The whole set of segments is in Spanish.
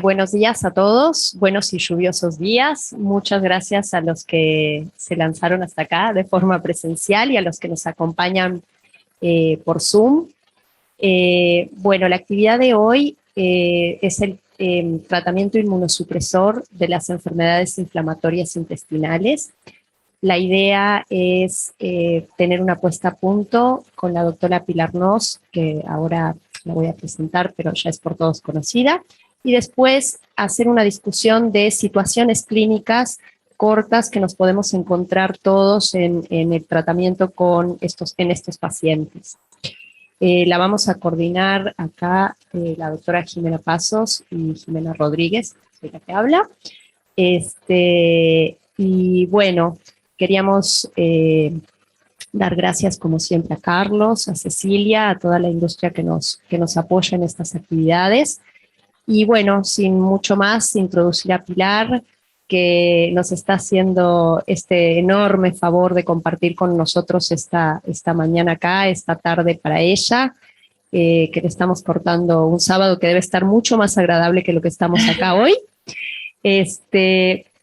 Buenos días a todos, buenos y lluviosos días. Muchas gracias a los que se lanzaron hasta acá de forma presencial y a los que nos acompañan por Zoom. Bueno, la actividad de hoy es el tratamiento inmunosupresor de las enfermedades inflamatorias intestinales. La idea es tener una puesta a punto con la doctora Pilar Noss, que ahora la voy a presentar, pero ya es por todos conocida, y después hacer una discusión de situaciones clínicas cortas que nos podemos encontrar todos en el tratamiento en estos pacientes. La vamos a coordinar acá la doctora Jimena Pasos y Jimena Rodríguez, soy la que habla. Y bueno, queríamos dar gracias como siempre a Carlos, a Cecilia, a toda la industria que nos apoya en estas actividades. Y bueno, sin mucho más, introducir a Pilar, que nos está haciendo este enorme favor de compartir con nosotros esta mañana acá, esta tarde para ella, que le estamos cortando un sábado que debe estar mucho más agradable que lo que estamos acá hoy.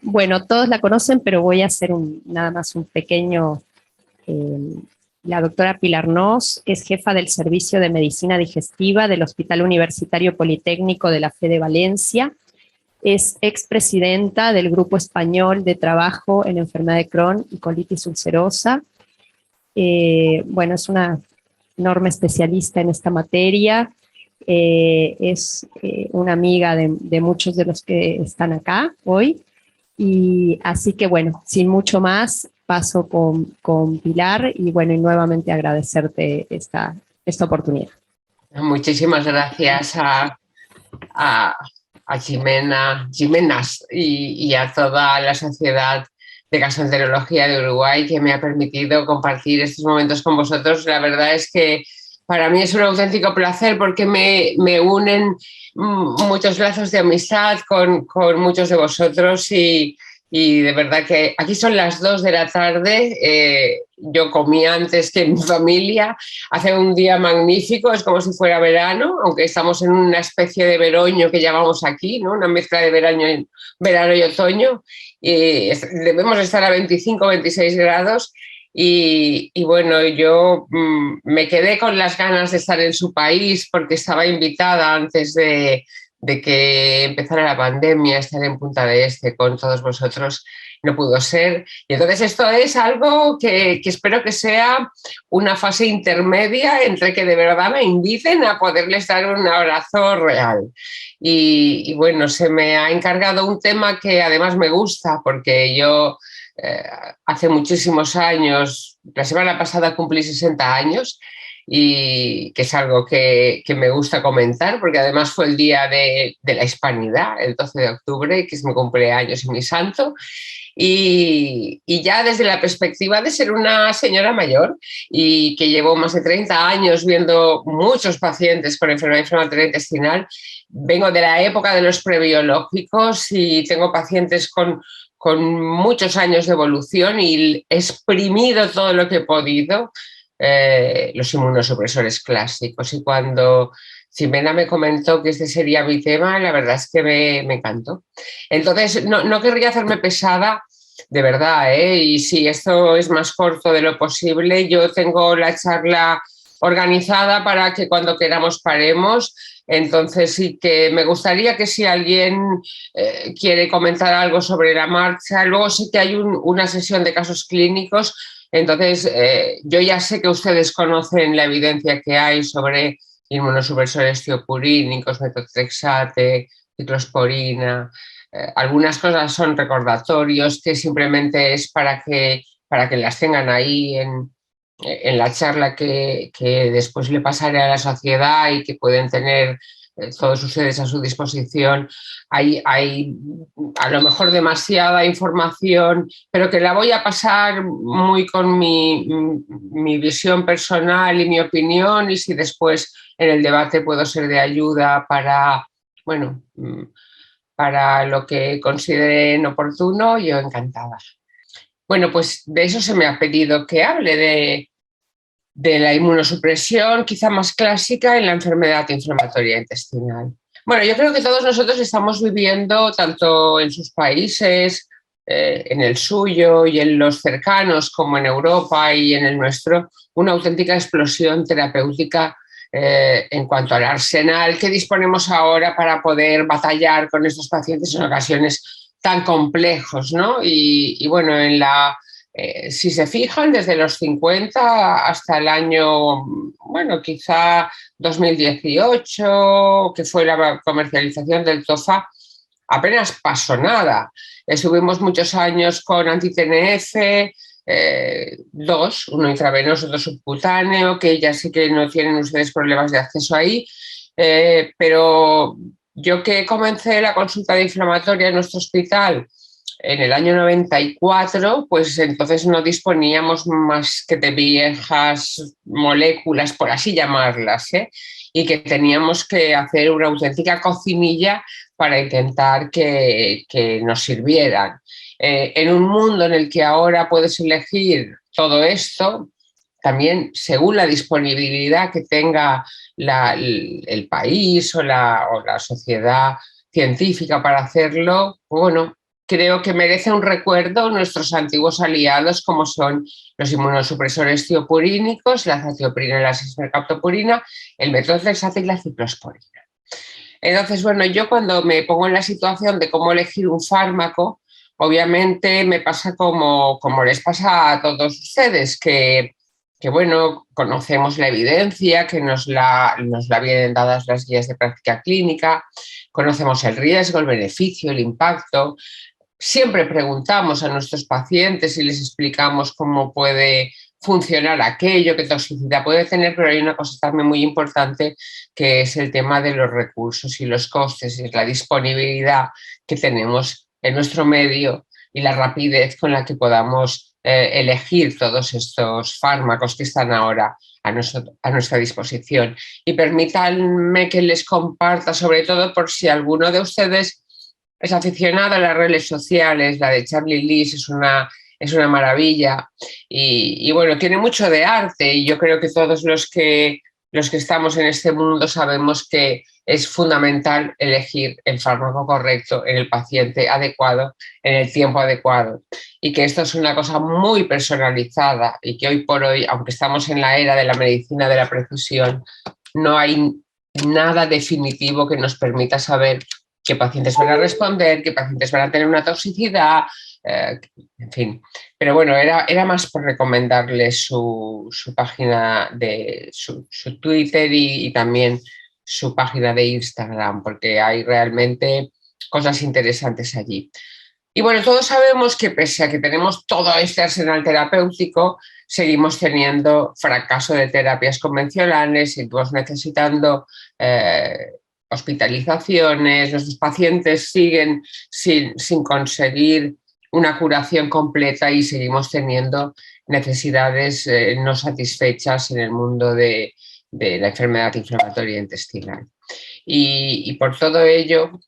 Bueno, todos la conocen, pero voy a hacer nada más un pequeño... La doctora Pilar Noss es jefa del Servicio de Medicina Digestiva del Hospital Universitario Politécnico de la Fe de Valencia. Es expresidenta del Grupo Español de Trabajo en Enfermedad de Crohn y Colitis Ulcerosa. Bueno, es una enorme especialista en esta materia. Es una amiga de muchos de los que están acá hoy. Y así que bueno, sin mucho más, paso con Pilar y bueno, y nuevamente agradecerte esta oportunidad. Muchísimas gracias a Jimenas y a toda la Sociedad de Gastroenterología de Uruguay que me ha permitido compartir estos momentos con vosotros. La verdad es que para mí es un auténtico placer porque me unen muchos lazos de amistad con muchos de vosotros y de verdad que aquí son las 2 de la tarde, yo comí antes que mi familia, hace un día magnífico, es como si fuera verano, aunque estamos en una especie de veroño que llamamos aquí, ¿no? Una mezcla de verano y otoño, y debemos estar a 25 26 grados. Y bueno, yo me quedé con las ganas de estar en su país porque estaba invitada antes de que empezara la pandemia, estar en Punta del Este con todos vosotros, no pudo ser. Y entonces esto es algo que espero que sea una fase intermedia entre que de verdad me inviten a poderles dar un abrazo real. Y bueno, se me ha encargado un tema que además me gusta porque yo hace muchísimos años, la semana pasada cumplí 60 años, y que es algo que me gusta comentar porque además fue el día de la Hispanidad, el 12 de octubre, que es mi cumpleaños y mi santo, y ya desde la perspectiva de ser una señora mayor y que llevo más de 30 años viendo muchos pacientes con enfermedad inflamatoria intestinal, vengo de la época de los prebiológicos y tengo pacientes con muchos años de evolución y he exprimido todo lo que he podido. Los inmunosupresores clásicos, y cuando Ximena me comentó que este sería mi tema, la verdad es que me encantó. Entonces no querría hacerme pesada, de verdad, y si esto es más corto de lo posible, yo tengo la charla organizada para que cuando queramos paremos. Entonces sí que me gustaría que si alguien quiere comentar algo sobre la marcha, luego sí que hay una sesión de casos clínicos. Entonces, yo ya sé que ustedes conocen la evidencia que hay sobre inmunosupresores tiopurínicos, metotrexate, ciclosporina. Algunas cosas son recordatorios que simplemente es para que las tengan ahí en la charla que después le pasaré a la sociedad y que pueden tener todos ustedes a su disposición. Hay a lo mejor demasiada información, pero que la voy a pasar muy con mi visión personal y mi opinión, y si después en el debate puedo ser de ayuda para, bueno, para lo que consideren oportuno, yo encantada. Bueno, pues de eso se me ha pedido que hable, de la inmunosupresión quizá más clásica en la enfermedad inflamatoria intestinal. Bueno, yo creo que todos nosotros estamos viviendo, tanto en sus países, en el suyo y en los cercanos, como en Europa y en el nuestro, una auténtica explosión terapéutica en cuanto al arsenal que disponemos ahora para poder batallar con estos pacientes en ocasiones tan complejos, ¿no? Y bueno, si se fijan, desde los 50 hasta el año, bueno, quizá 2018, que fue la comercialización del TOFA, apenas pasó nada. Estuvimos muchos años con anti-TNF, dos, uno intravenoso, otro subcutáneo, que ya sé que no tienen ustedes problemas de acceso ahí, pero yo que comencé la consulta de inflamatoria en nuestro hospital en el año 94, pues entonces no disponíamos más que de viejas moléculas, por así llamarlas, ¿eh? Y que teníamos que hacer una auténtica cocinilla para intentar que nos sirvieran. En un mundo en el que ahora puedes elegir todo esto, también según la disponibilidad que tenga el país o la sociedad científica para hacerlo, bueno, creo que merece un recuerdo nuestros antiguos aliados como son los inmunosupresores tiopurínicos, la azatioprina y la cismercaptopurina, el metotrexato y la ciclosporina. Entonces, bueno, yo cuando me pongo en la situación de cómo elegir un fármaco, obviamente me pasa como les pasa a todos ustedes, que bueno, conocemos la evidencia, que nos la vienen dadas las guías de práctica clínica, conocemos el riesgo, el beneficio, el impacto. Siempre preguntamos a nuestros pacientes y les explicamos cómo puede funcionar aquello, qué toxicidad puede tener, pero hay una cosa también muy importante que es el tema de los recursos y los costes, y es la disponibilidad que tenemos en nuestro medio y la rapidez con la que podamos elegir todos estos fármacos que están ahora a nuestra disposición. Y permítanme que les comparta, sobre todo por si alguno de ustedes es aficionado a las redes sociales, la de Charlie Liz es una maravilla y bueno, tiene mucho de arte y yo creo que todos los que estamos en este mundo sabemos que es fundamental elegir el fármaco correcto en el paciente adecuado, en el tiempo adecuado y que esto es una cosa muy personalizada y que hoy por hoy, aunque estamos en la era de la medicina de la precisión, no hay nada definitivo que nos permita saber qué pacientes van a responder, qué pacientes van a tener una toxicidad, en fin. Pero bueno, era más por recomendarles su página de su Twitter y también su página de Instagram, porque hay realmente cosas interesantes allí. Y bueno, todos sabemos que pese a que tenemos todo este arsenal terapéutico, seguimos teniendo fracaso de terapias convencionales, seguimos necesitando hospitalizaciones, nuestros pacientes siguen sin conseguir una curación completa y seguimos teniendo necesidades no satisfechas en el mundo de la enfermedad inflamatoria intestinal. Y por todo ello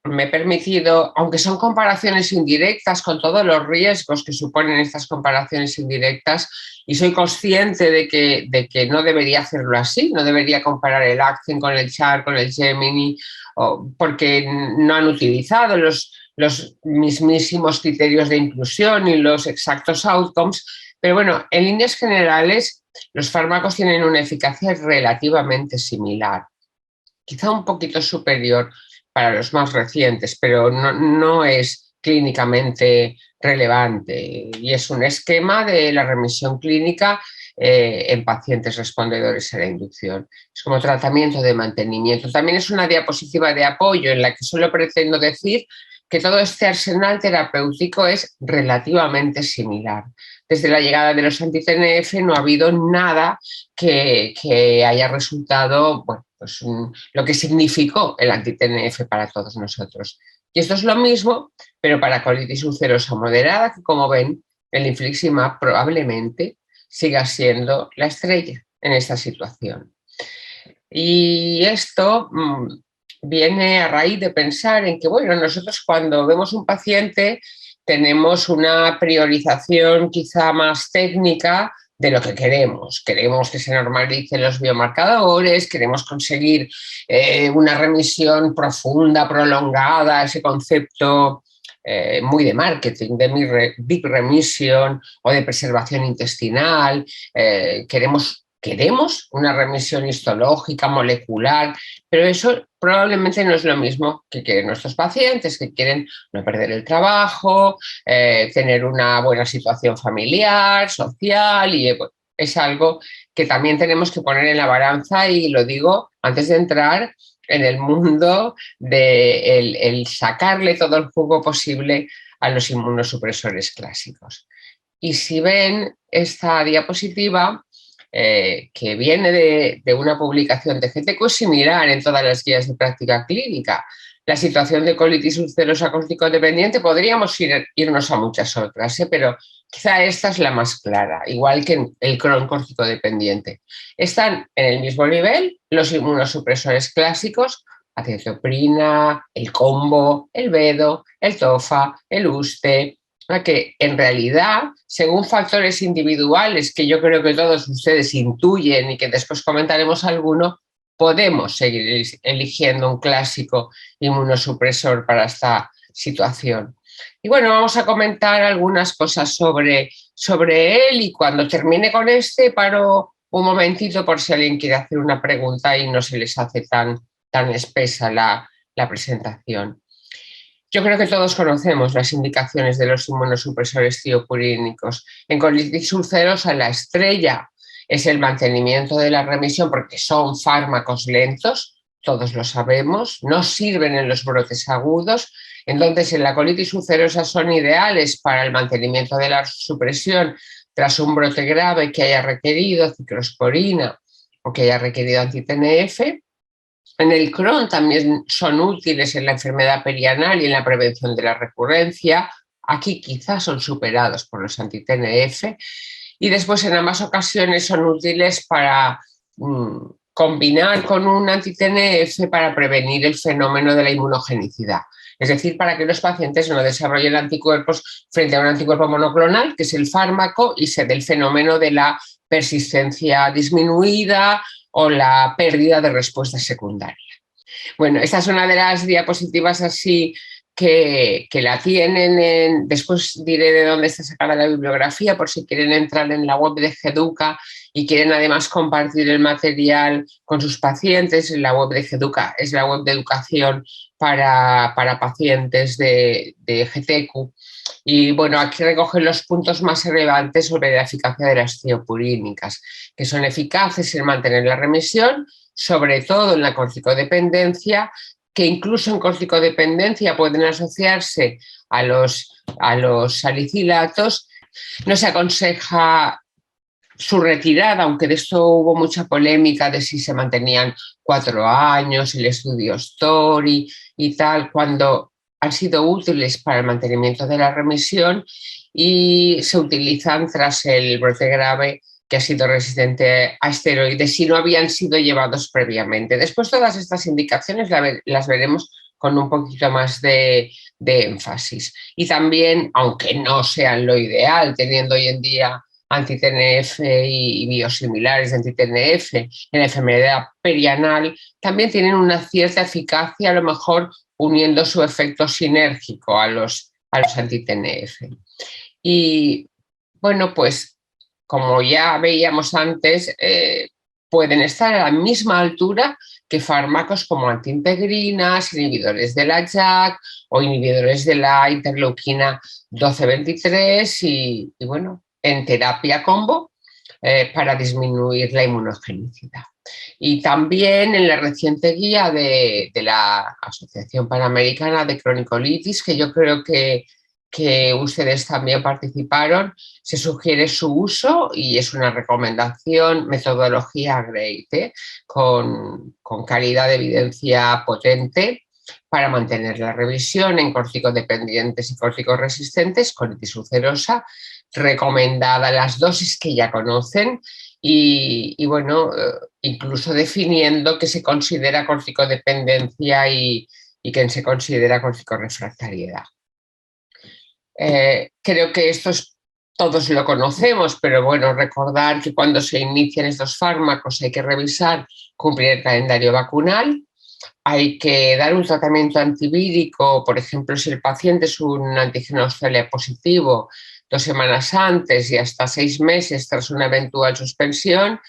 me he permitido, aunque son comparaciones indirectas con todos los riesgos que suponen estas comparaciones indirectas, y soy consciente de que no debería hacerlo así, no debería comparar el Accent con el Char, con el Gemini, porque no han utilizado los mismísimos criterios de inclusión y los exactos outcomes, pero bueno, en líneas generales los fármacos tienen una eficacia relativamente similar, quizá un poquito superior para los más recientes, pero no es clínicamente relevante y es un esquema de la remisión clínica en pacientes respondedores a la inducción. Es como tratamiento de mantenimiento. También es una diapositiva de apoyo en la que solo pretendo decir que todo este arsenal terapéutico es relativamente similar. Desde la llegada de los anti-TNF no ha habido nada que haya resultado, bueno, pues lo que significó el anti-TNF para todos nosotros. Y esto es lo mismo, pero para colitis ulcerosa moderada, que como ven, el infliximab probablemente siga siendo la estrella en esta situación. Y esto viene a raíz de pensar en que, bueno, nosotros cuando vemos un paciente tenemos una priorización quizá más técnica de lo que queremos. Queremos que se normalicen los biomarcadores, queremos conseguir una remisión profunda, prolongada, ese concepto muy de marketing, de big remission o de preservación intestinal. Queremos una remisión histológica, molecular, pero eso probablemente no es lo mismo que quieren nuestros pacientes, que quieren no perder el trabajo, tener una buena situación familiar, social, y es algo que también tenemos que poner en la balanza, y lo digo antes de entrar en el mundo de el sacarle todo el jugo posible a los inmunosupresores clásicos. Y si ven esta diapositiva, que viene de una publicación de GTQ, es similar en todas las guías de práctica clínica. La situación de colitis ulcerosa córtico-dependiente podríamos irnos a muchas otras, pero quizá esta es la más clara, igual que el Crohn córtico-dependiente. Están en el mismo nivel los inmunosupresores clásicos, acidoprina, el combo, el bedo, el tofa, el uste, que en realidad, según factores individuales que yo creo que todos ustedes intuyen y que después comentaremos alguno, podemos seguir eligiendo un clásico inmunosupresor para esta situación. Y bueno, vamos a comentar algunas cosas sobre él, y cuando termine con este paro un momentito por si alguien quiere hacer una pregunta y no se les hace tan espesa la presentación. Yo creo que todos conocemos las indicaciones de los inmunosupresores tiopurínicos. En colitis ulcerosa, la estrella es el mantenimiento de la remisión, porque son fármacos lentos, todos lo sabemos, no sirven en los brotes agudos. Entonces, en la colitis ulcerosa son ideales para el mantenimiento de la supresión tras un brote grave que haya requerido ciclosporina o que haya requerido anti-TNF. En el Crohn también son útiles en la enfermedad perianal y en la prevención de la recurrencia. Aquí quizás son superados por los anti-TNF. Y después, en ambas ocasiones, son útiles para combinar con un anti-TNF para prevenir el fenómeno de la inmunogenicidad. Es decir, para que los pacientes no desarrollen anticuerpos frente a un anticuerpo monoclonal, que es el fármaco, y se dé el fenómeno de la persistencia disminuida o la pérdida de respuesta secundaria. Bueno, esta es una de las diapositivas así que la tienen. Después diré de dónde está sacada la bibliografía, por si quieren entrar en la web de GEDUCA y quieren además compartir el material con sus pacientes. La web de GEDUCA es la web de educación para pacientes de GTQ. Y bueno, aquí recogen los puntos más relevantes sobre la eficacia de las tiopurínicas, que son eficaces en mantener la remisión, sobre todo en la corticodependencia, que incluso en corticodependencia pueden asociarse a los salicilatos. No se aconseja su retirada, aunque de esto hubo mucha polémica de si se mantenían 4 años, el estudio Story y tal, cuando han sido útiles para el mantenimiento de la remisión y se utilizan tras el brote grave que ha sido resistente a esteroides si no habían sido llevados previamente. Después todas estas indicaciones las veremos con un poquito más de énfasis. Y también, aunque no sean lo ideal, teniendo hoy en día anti-TNF y biosimilares de anti-TNF en la enfermedad perianal, también tienen una cierta eficacia, a lo mejor uniendo su efecto sinérgico a los anti-TNF. Y bueno, pues como ya veíamos antes, pueden estar a la misma altura que fármacos como antiintegrinas, inhibidores de la JAK o inhibidores de la interleuquina 12-23 y bueno, en terapia combo para disminuir la inmunogenicidad. Y también en la reciente guía de la Asociación Panamericana de Cronicolitis, que yo creo que ustedes también participaron, se sugiere su uso y es una recomendación, metodología GREAT, con calidad de evidencia potente para mantener la revisión en corticodependientes y corticoresistentes, colitis ulcerosa, recomendada las dosis que ya conocen y bueno, incluso definiendo qué se considera corticodependencia y qué se considera corticorefractariedad. Creo que esto es todos lo conocemos, pero bueno, recordar que cuando se inician estos fármacos hay que revisar, cumplir el calendario vacunal, hay que dar un tratamiento antivírico, por ejemplo, si el paciente es un antígeno CELE positivo, 2 semanas antes y hasta 6 meses tras una eventual suspensión,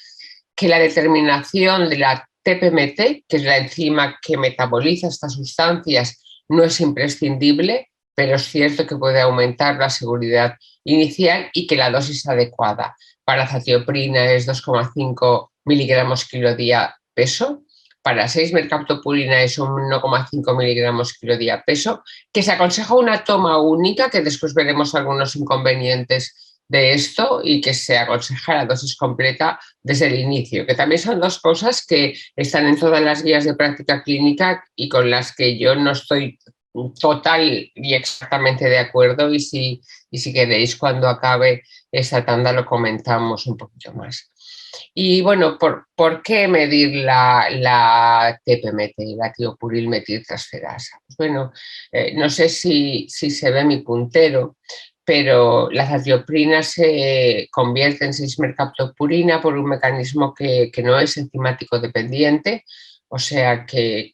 que la determinación de la TPMT, que es la enzima que metaboliza estas sustancias, no es imprescindible, pero es cierto que puede aumentar la seguridad inicial y que la dosis adecuada para azatioprina es 2,5 miligramos kilo día peso, para 6 mercaptopurina es 1,5 miligramos kilo día peso, que se aconseja una toma única, que después veremos algunos inconvenientes de esto, y que se aconseja la dosis completa desde el inicio, que también son dos cosas que están en todas las guías de práctica clínica y con las que yo no estoy total y exactamente de acuerdo, y si queréis cuando acabe esta tanda lo comentamos un poquito más. Y bueno, ¿por qué medir la TPMT, la tiopurilmetiltransferasa? Pues bueno, no sé si se ve mi puntero, pero la azatioprina se convierte en 6-mercaptopurina por un mecanismo que no es enzimático dependiente, o sea que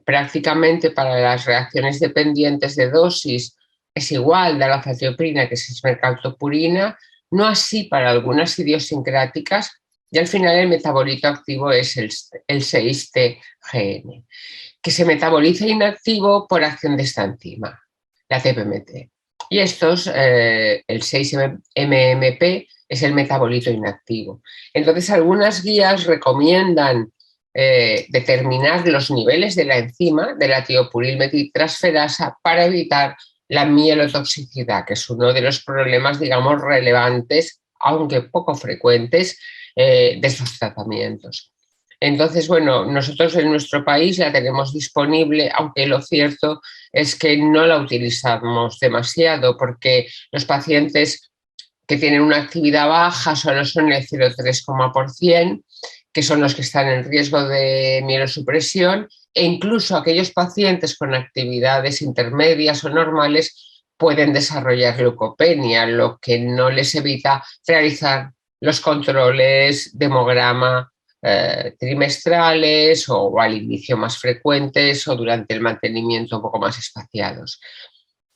prácticamente para las reacciones dependientes de dosis es igual de la azatioprina que 6-mercaptopurina, no así para algunas idiosincráticas, y al final el metabolito activo es el 6-TGN, que se metaboliza inactivo por acción de esta enzima, la TPMT. Y estos, el 6-MMP, es el metabolito inactivo. Entonces, algunas guías recomiendan determinar los niveles de la enzima, de la tiopurilmetiltransferasa, para evitar la mielotoxicidad, que es uno de los problemas, digamos, relevantes, aunque poco frecuentes, de estos tratamientos. Entonces, bueno, nosotros en nuestro país la tenemos disponible, aunque lo cierto es que no la utilizamos demasiado, porque los pacientes que tienen una actividad baja solo son el 0,3%, que son los que están en riesgo de mielosupresión, e incluso aquellos pacientes con actividades intermedias o normales pueden desarrollar leucopenia, lo que no les evita realizar los controles de hemograma trimestrales o al inicio más frecuentes o durante el mantenimiento un poco más espaciados.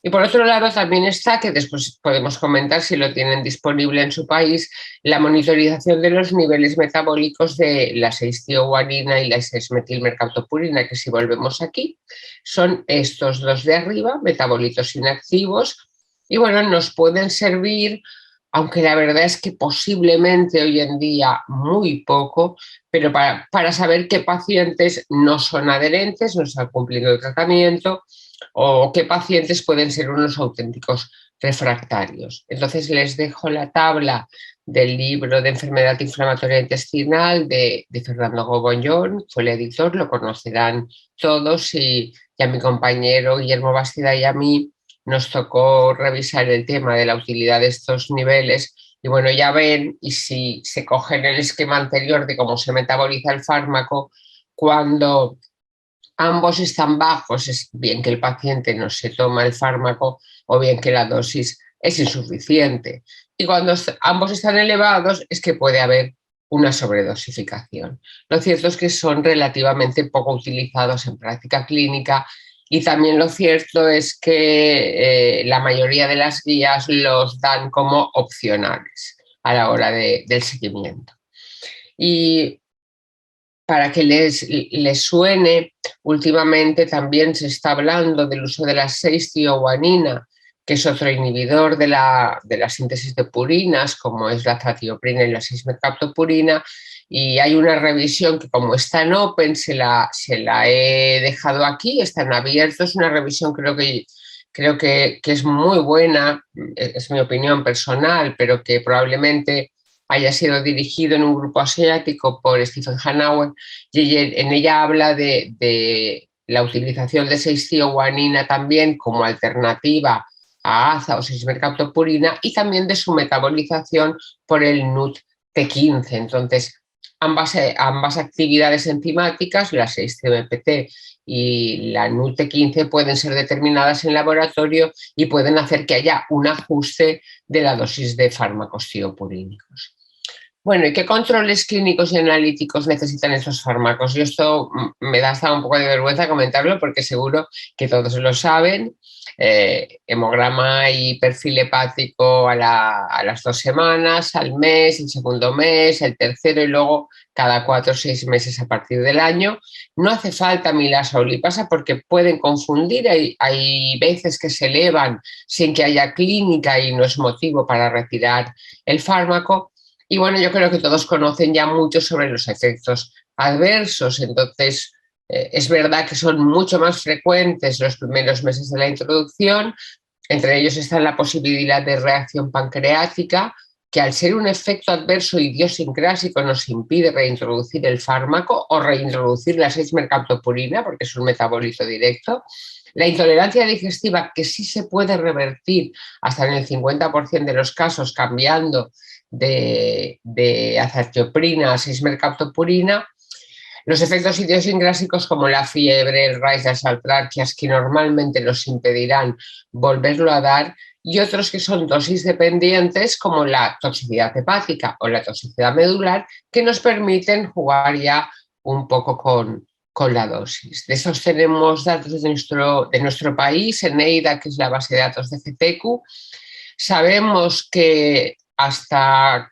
Y por otro lado también está, que después podemos comentar si lo tienen disponible en su país, la monitorización de los niveles metabólicos de la 6-tioguanina y la 6-metilmercaptopurina, que si volvemos aquí, son estos dos de arriba, metabolitos inactivos, y bueno, nos pueden servir, aunque la verdad es que posiblemente hoy en día muy poco, pero para saber qué pacientes no son adherentes, no están cumpliendo el tratamiento, o qué pacientes pueden ser unos auténticos refractarios. Entonces les dejo la tabla del libro de enfermedad inflamatoria intestinal de Fernando Gobollón, fue el editor, lo conocerán todos, y a mi compañero Guillermo Bastida y a mí nos tocó revisar el tema de la utilidad de estos niveles. Y bueno, ya ven, y si se cogen el esquema anterior de cómo se metaboliza el fármaco, cuando ambos están bajos, es bien que el paciente no se toma el fármaco o bien que la dosis es insuficiente. Y cuando ambos están elevados es que puede haber una sobredosificación. Lo cierto es que son relativamente poco utilizados en práctica clínica, y también lo cierto es que la mayoría de las guías los dan como opcionales a la hora del seguimiento. Y para que les suene, últimamente también se está hablando del uso de la 6-tioguanina, que es otro inhibidor de la síntesis de purinas, como es la azatioprina y la 6-mercaptopurina, y hay una revisión que, como está en Open, se la he dejado aquí, está en abierto, es una revisión creo que es muy buena, es mi opinión personal, pero que probablemente haya sido dirigido en un grupo asiático por Stephen Hanauer, y en ella habla de la utilización de 6-tioguanina también como alternativa a AZA o 6-mercaptopurina, y también de su metabolización por el NUT T15. Entonces, ambas actividades enzimáticas, la 6-CMPT y la NUT15, pueden ser determinadas en laboratorio y pueden hacer que haya un ajuste de la dosis de fármacos tiopurínicos. Bueno, ¿y qué controles clínicos y analíticos necesitan estos fármacos? Yo esto me da hasta un poco de vergüenza comentarlo porque seguro que todos lo saben. Hemograma y perfil hepático a las 2 semanas, al mes, el segundo mes, el tercero y luego cada 4 o 6 meses a partir del año. No hace falta milasa o lipasa porque pueden confundir. Hay veces que se elevan sin que haya clínica y no es motivo para retirar el fármaco. Y bueno, yo creo que todos conocen ya mucho sobre los efectos adversos, entonces es verdad que son mucho más frecuentes los primeros meses de la introducción. Entre ellos está la posibilidad de reacción pancreática, que al ser un efecto adverso idiosincrásico nos impide reintroducir el fármaco o reintroducir la 6-mercaptopurina, porque es un metabólito directo. La intolerancia digestiva, que sí se puede revertir hasta en el 50% de los casos cambiando de azatioprina a 6-mercaptopurina. Los efectos idiosincrásicos como la fiebre, el rash, las altralgias, que normalmente nos impedirán volverlo a dar, y otros que son dosis dependientes como la toxicidad hepática o la toxicidad medular, que nos permiten jugar ya un poco con la dosis. De esos tenemos datos de nuestro país, en EIDA, que es la base de datos de CETECU. Sabemos que hasta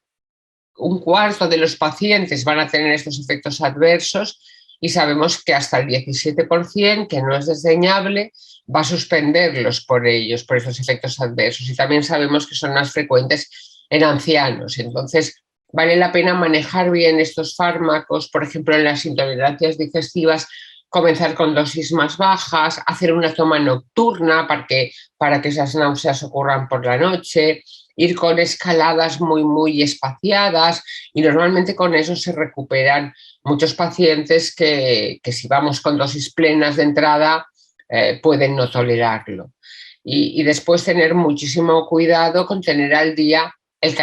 un cuarto de los pacientes van a tener estos efectos adversos y sabemos que hasta el 17%, que no es desdeñable, va a suspenderlos por ellos, por esos efectos adversos. Y también sabemos que son más frecuentes en ancianos. Entonces, vale la pena manejar bien estos fármacos, por ejemplo, en las intolerancias digestivas, comenzar con dosis más bajas, hacer una toma nocturna para que esas náuseas ocurran por la noche, ir con escaladas muy espaciadas, y normalmente con eso se recuperan muchos pacientes que si vamos con dosis plenas de entrada pueden no tolerarlo. Y después tener muchísimo cuidado con tener al día el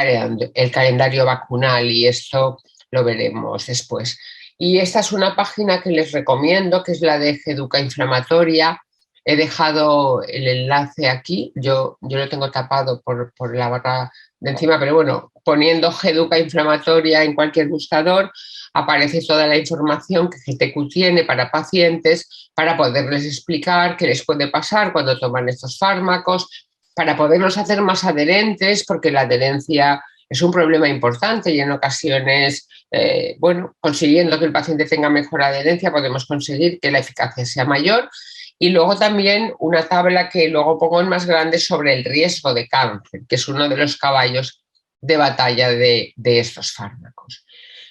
calendario vacunal, y esto lo veremos después. Y esta es una página que les recomiendo, que es la de Geduca Inflamatoria. He dejado el enlace aquí, yo lo tengo tapado por la barra de encima, pero bueno, poniendo Geduca Inflamatoria en cualquier buscador, aparece toda la información que GTQ tiene para pacientes para poderles explicar qué les puede pasar cuando toman estos fármacos, para poderlos hacer más adherentes, porque la adherencia es un problema importante y en ocasiones, consiguiendo que el paciente tenga mejor adherencia, podemos conseguir que la eficacia sea mayor. Y luego también una tabla que luego pongo en más grande sobre el riesgo de cáncer, que es uno de los caballos de batalla de estos fármacos.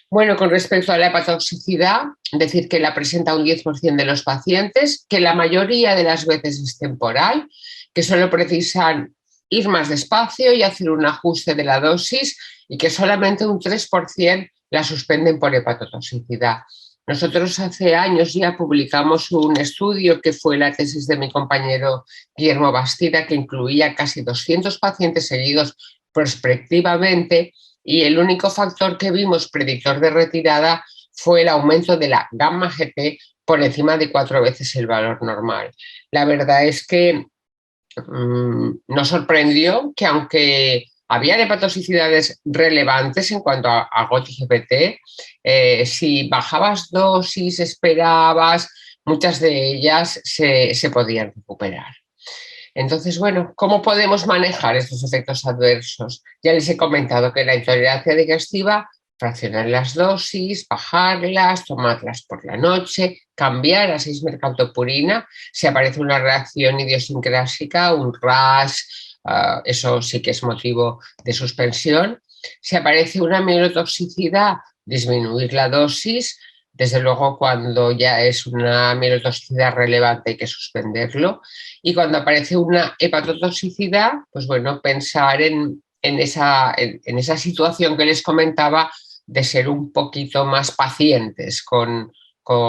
Bueno, con respecto a la hepatotoxicidad, decir que la presenta un 10% de los pacientes, que la mayoría de las veces es temporal, que solo precisan ir más despacio y hacer un ajuste de la dosis, y que solamente un 3% la suspenden por hepatotoxicidad. Nosotros hace años ya publicamos un estudio que fue la tesis de mi compañero Guillermo Bastida, que incluía casi 200 pacientes seguidos prospectivamente, y el único factor que vimos predictor de retirada fue el aumento de la gamma GT por encima de 4 veces el valor normal. La verdad es que nos sorprendió que, aunque había hepatotoxicidades relevantes en cuanto a GOT-GPT, si bajabas dosis, esperabas, muchas de ellas se podían recuperar. Entonces, bueno, ¿cómo podemos manejar estos efectos adversos? Ya les he comentado que la intolerancia digestiva, fraccionar las dosis, bajarlas, tomarlas por la noche, cambiar a 6-mercaptopurina. Si aparece una reacción idiosincrásica, un rash, eso sí que es motivo de suspensión. Si aparece una mielotoxicidad, disminuir la dosis. Desde luego, cuando ya es una mielotoxicidad relevante hay que suspenderlo. Y cuando aparece una hepatotoxicidad, pues bueno, pensar en esa situación que les comentaba, de ser un poquito más pacientes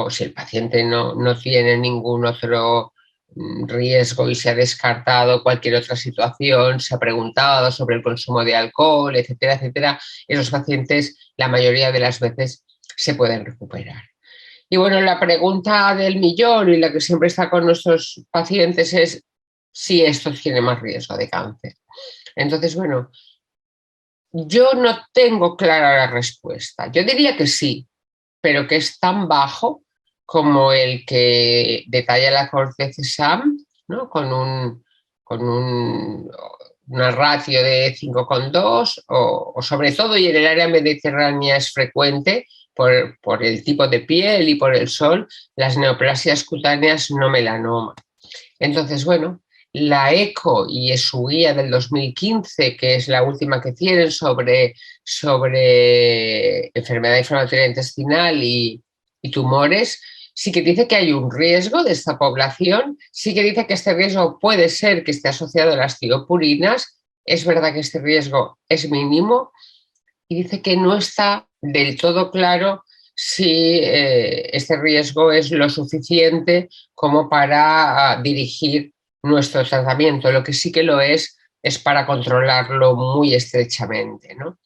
si el paciente no tiene ningún otro riesgo y se ha descartado cualquier otra situación, se ha preguntado sobre el consumo de alcohol, etcétera, etcétera. Esos pacientes, la mayoría de las veces, se pueden recuperar. Y bueno, la pregunta del millón y la que siempre está con nuestros pacientes es si esto tiene más riesgo de cáncer. Entonces, bueno, yo no tengo clara la respuesta. Yo diría que sí, pero que es tan bajo como el que detalla la Corte CESAM, ¿no? Con una ratio de 5,2 o sobre todo, y en el área mediterránea es frecuente por el tipo de piel y por el sol, las neoplasias cutáneas no melanoma. Entonces, bueno, la ECO y su guía del 2015, que es la última que tienen sobre enfermedad inflamatoria intestinal y tumores, sí que dice que hay un riesgo de esta población, sí que dice que este riesgo puede ser que esté asociado a las tiopurinas, es verdad que este riesgo es mínimo y dice que no está del todo claro si este riesgo es lo suficiente como para dirigir nuestro tratamiento. Lo que sí que lo es para controlarlo muy estrechamente, ¿no?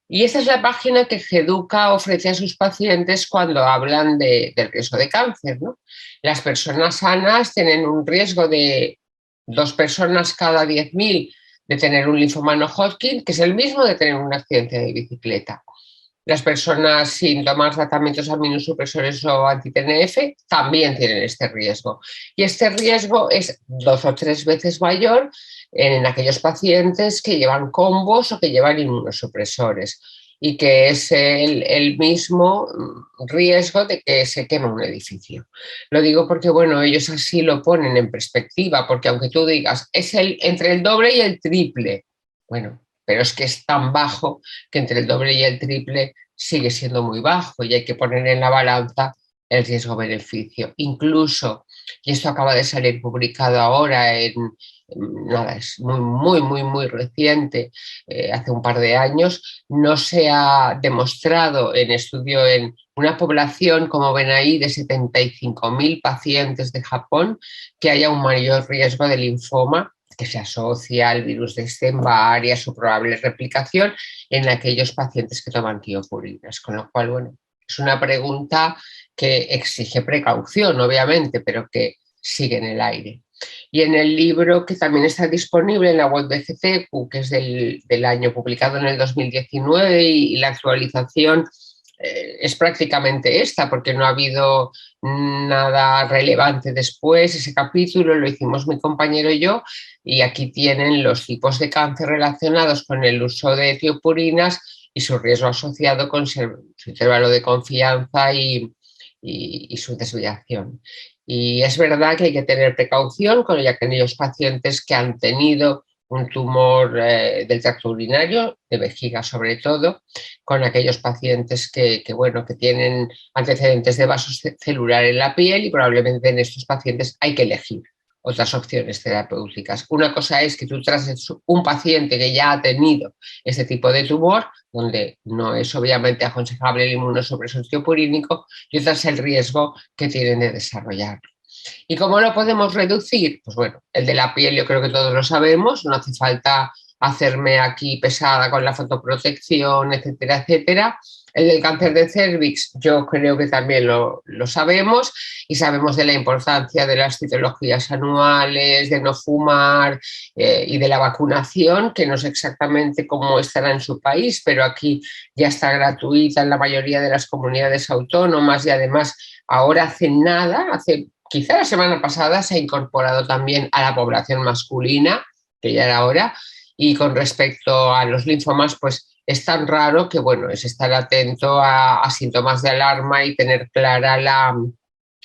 Y esta es la página que GEDUCA ofrece a sus pacientes cuando hablan del riesgo de cáncer, ¿no? Las personas sanas tienen un riesgo de 2 personas cada 10.000 de tener un linfoma no Hodgkin, que es el mismo de tener un accidente de bicicleta. Las personas sin tomar tratamientos aminosupresores o anti-TNF también tienen este riesgo. Y este riesgo es 2 o 3 veces mayor en aquellos pacientes que llevan combos o que llevan inmunosupresores y que es el mismo riesgo de que se queme un edificio. Lo digo porque, bueno, ellos así lo ponen en perspectiva, porque aunque tú digas, es entre el doble y el triple, bueno, pero es que es tan bajo que entre el doble y el triple sigue siendo muy bajo y hay que poner en la balanza el riesgo-beneficio. Incluso, y esto acaba de salir publicado ahora nada, es muy reciente, hace un par de años, no se ha demostrado en estudio en una población, como ven ahí, de 75.000 pacientes de Japón, que haya un mayor riesgo de linfoma que se asocia al virus de Epstein-Barr y a su probable replicación en aquellos pacientes que toman tiopurinas. Con lo cual, bueno, es una pregunta que exige precaución, obviamente, pero que sigue en el aire. Y en el libro, que también está disponible en la web de GCQ, que es del año publicado en el 2019, y la actualización es prácticamente esta, porque no ha habido nada relevante después. Ese capítulo lo hicimos mi compañero y yo, y aquí tienen los tipos de cáncer relacionados con el uso de tiopurinas y su riesgo asociado con su intervalo de confianza y su desviación. Y es verdad que hay que tener precaución con aquellos pacientes que han tenido un tumor del tracto urinario, de vejiga sobre todo, con aquellos pacientes bueno, que tienen antecedentes de vaso celular en la piel, y probablemente en estos pacientes hay que elegir otras opciones terapéuticas. Una cosa es que tú traes un paciente que ya ha tenido este tipo de tumor, donde no es obviamente aconsejable el inmunosupresor tiopurínico, y otra es el riesgo que tienen de desarrollarlo. ¿Y cómo lo podemos reducir? Pues bueno, el de la piel yo creo que todos lo sabemos, no hace falta hacerme aquí pesada con la fotoprotección, etcétera, etcétera. El del cáncer de cérvix yo creo que también lo sabemos, y sabemos de la importancia de las citologías anuales, de no fumar y de la vacunación, que no sé exactamente cómo estará en su país, pero aquí ya está gratuita en la mayoría de las comunidades autónomas, y además ahora hace nada, quizá la semana pasada, se ha incorporado también a la población masculina, que ya era hora. Y con respecto a los linfomas, pues es tan raro que, bueno, es estar atento a síntomas de alarma y tener clara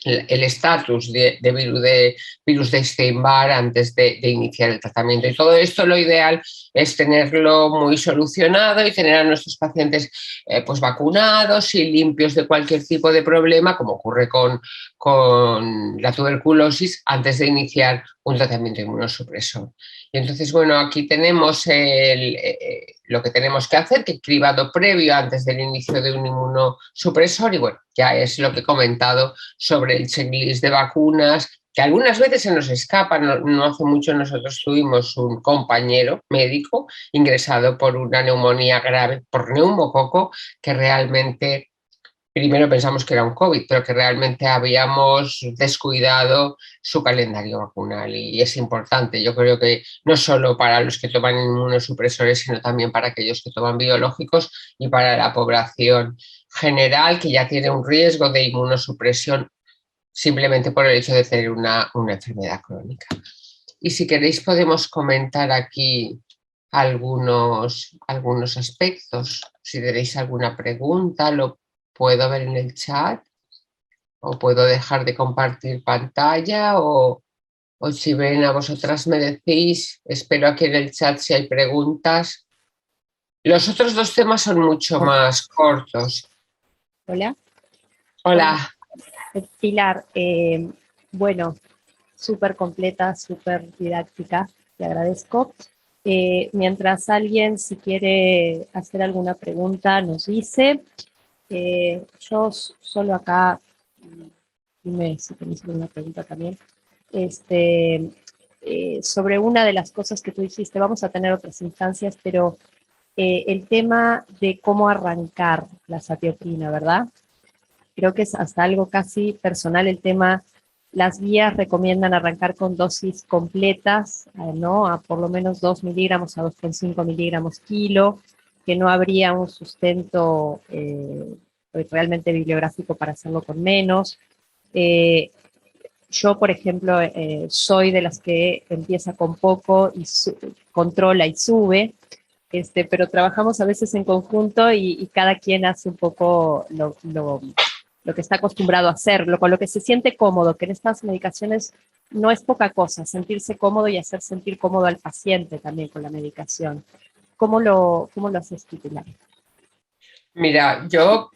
el estatus de virus de Epstein-Barr antes de iniciar el tratamiento. Y todo esto, lo ideal es tenerlo muy solucionado y tener a nuestros pacientes pues vacunados y limpios de cualquier tipo de problema, como ocurre con la tuberculosis, antes de iniciar un tratamiento inmunosupresor. Y entonces, bueno, aquí tenemos lo que tenemos que hacer, que cribado previo antes del inicio de un inmunosupresor, y bueno, ya es lo que he comentado sobre el checklist de vacunas, que algunas veces se nos escapan. No hace mucho nosotros tuvimos un compañero médico ingresado por una neumonía grave, por neumococo, que realmente primero pensamos que era un COVID, pero que realmente habíamos descuidado su calendario vacunal y es importante. Yo creo que no solo para los que toman inmunosupresores, sino también para aquellos que toman biológicos y para la población general que ya tiene un riesgo de inmunosupresión simplemente por el hecho de tener una enfermedad crónica. Y si queréis podemos comentar aquí algunos aspectos. Si tenéis alguna pregunta, lo puedo ver en el chat o puedo dejar de compartir pantalla o si ven a vosotras me decís, espero aquí en el chat si hay preguntas. Los otros dos temas son mucho más cortos. Hola. Hola. Pilar, bueno, súper completa, súper didáctica, te agradezco. Mientras alguien, si quiere hacer alguna pregunta, nos dice. Yo solo acá, dime si tenéis alguna pregunta también, sobre una de las cosas que tú dijiste, vamos a tener otras instancias, pero el tema de cómo arrancar la satioprina, ¿verdad? Creo que es hasta algo casi personal el tema. Las guías recomiendan arrancar con dosis completas, ¿no? A por lo menos 2 miligramos a 2,5 miligramos kilo, que no habría un sustento realmente bibliográfico para hacerlo con menos. Yo, por ejemplo, soy de las que empieza con poco y controla y sube, pero trabajamos a veces en conjunto y cada quien hace un poco lo que está acostumbrado a hacerlo, con lo que se siente cómodo, que en estas medicaciones no es poca cosa, sentirse cómodo y hacer sentir cómodo al paciente también con la medicación. ¿Cómo lo haces tú, Pilar? Mira, yo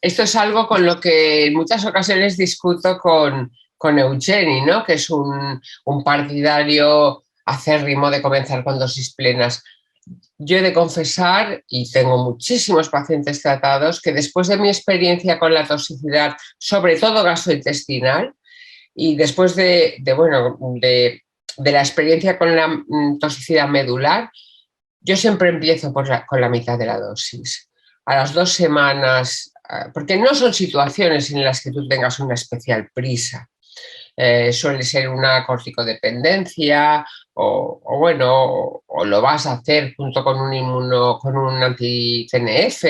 esto es algo con lo que en muchas ocasiones discuto con Eugeni, ¿no? Que es un partidario acérrimo de comenzar con dosis plenas. Yo he de confesar, y tengo muchísimos pacientes tratados, que después de mi experiencia con la toxicidad, sobre todo gastrointestinal, y después de la experiencia con la toxicidad medular, yo siempre empiezo con la mitad de la dosis. A las 2 semanas, porque no son situaciones en las que tú tengas una especial prisa. Suele ser una corticodependencia o lo vas a hacer junto con con un anti-TNF.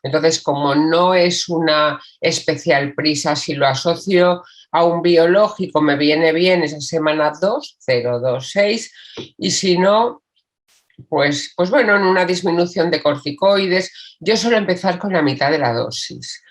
Entonces, como no es una especial prisa, si lo asocio a un biológico, me viene bien esa semana 2, 0, 2, 6, y si no, pues bueno, en una disminución de corticoides, yo suelo empezar con la mitad de la dosis.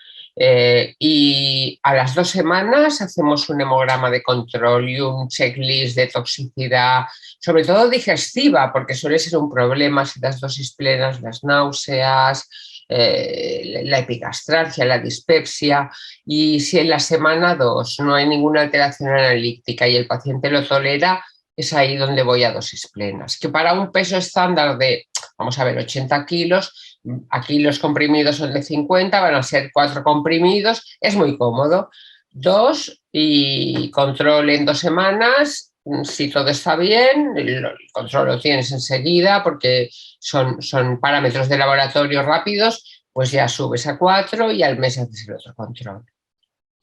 Y a las 2 semanas hacemos un hemograma de control y un checklist de toxicidad, sobre todo digestiva, porque suele ser un problema si das dosis plenas, las náuseas, la epigastralgia, la dispepsia, y si en la semana 2 no hay ninguna alteración analítica y el paciente lo tolera, es ahí donde voy a dosis plenas. Que para un peso estándar de, vamos a ver, 80 kilos, aquí los comprimidos son de 50, van a ser 4 comprimidos, es muy cómodo. 2 y control en 2 semanas, si todo está bien, el control lo tienes enseguida porque son parámetros de laboratorio rápidos, pues ya subes a 4 y al mes haces el otro control.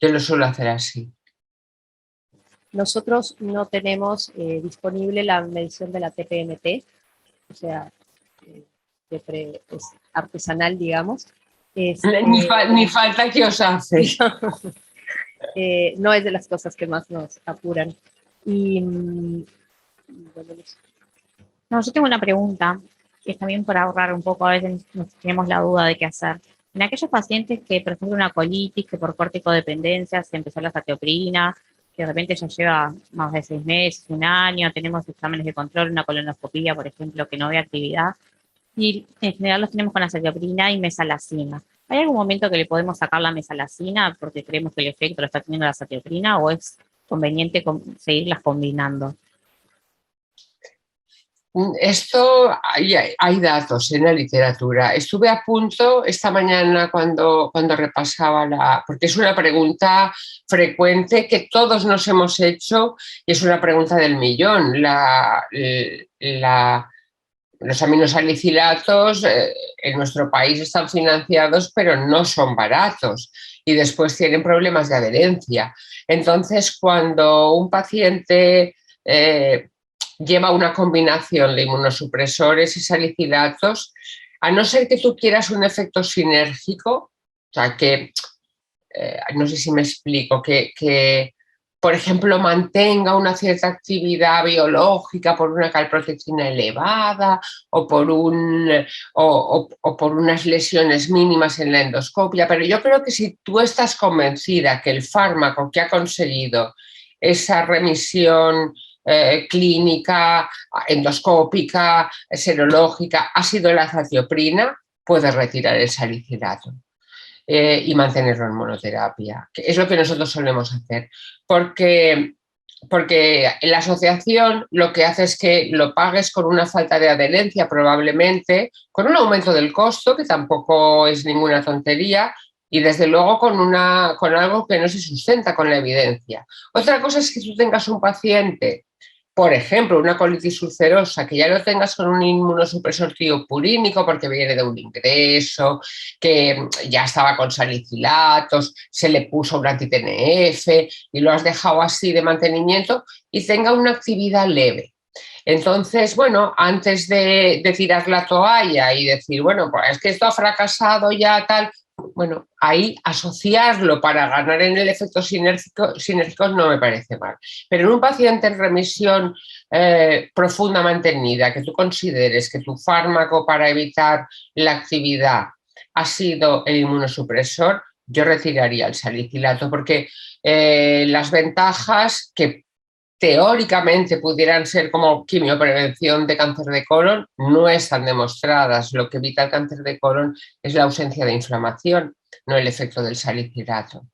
Yo lo suelo hacer así. Nosotros no tenemos disponible la medición de la TPMT, o sea, es artesanal, digamos. Ni falta que os hace. No es de las cosas que más nos apuran. Y, bueno, No, yo tengo una pregunta, que es también para ahorrar un poco, a veces nos tenemos la duda de qué hacer. En aquellos pacientes que, por ejemplo, una colitis, que por corticodependencia se empezó la satioprina, que de repente ya lleva más de 6 meses, un año, tenemos exámenes de control, una colonoscopia, por ejemplo, que no ve actividad, y en general los tenemos con la satioprina y mesalazina. ¿Hay algún momento que le podemos sacar la mesalazina porque creemos que el efecto lo está teniendo la satioprina o es conveniente seguirlas combinando? Esto hay datos en la literatura. Estuve a punto esta mañana cuando repasaba porque es una pregunta frecuente que todos nos hemos hecho y es una pregunta del millón. Los aminosalicilatos en nuestro país están financiados, pero no son baratos. y después tienen problemas de adherencia. Entonces, cuando un paciente lleva una combinación de inmunosupresores y salicilatos, a no ser que tú quieras un efecto sinérgico, o sea, que, no sé si me explico, que, por ejemplo, mantenga una cierta actividad biológica por una calprotectina elevada o por unas lesiones mínimas en la endoscopia, pero yo creo que si tú estás convencida que el fármaco que ha conseguido esa remisión clínica, endoscópica, serológica, ha sido la azatioprina, puedes retirar el salicilato y mantenerlo en monoterapia, que es lo que nosotros solemos hacer, porque la asociación lo que hace es que lo pagues con una falta de adherencia probablemente, con un aumento del costo, que tampoco es ninguna tontería, y desde luego con algo que no se sustenta con la evidencia. Otra cosa es que tú tengas un paciente, por ejemplo, una colitis ulcerosa, que ya lo tengas con un inmunosupresor tiopurínico porque viene de un ingreso, que ya estaba con salicilatos, se le puso un anti-TNF y lo has dejado así de mantenimiento y tenga una actividad leve. Entonces, bueno, antes de tirar la toalla y decir, bueno, pues es que esto ha fracasado ya, tal, bueno, ahí asociarlo para ganar en el efecto sinérgico no me parece mal. Pero en un paciente en remisión profunda mantenida, que tú consideres que tu fármaco para evitar la actividad ha sido el inmunosupresor, yo retiraría el salicilato, porque las ventajas que teóricamente pudieran ser como quimioprevención de cáncer de colon, no están demostradas. Lo que evita el cáncer de colon es la ausencia de inflamación, no el efecto del salicilato.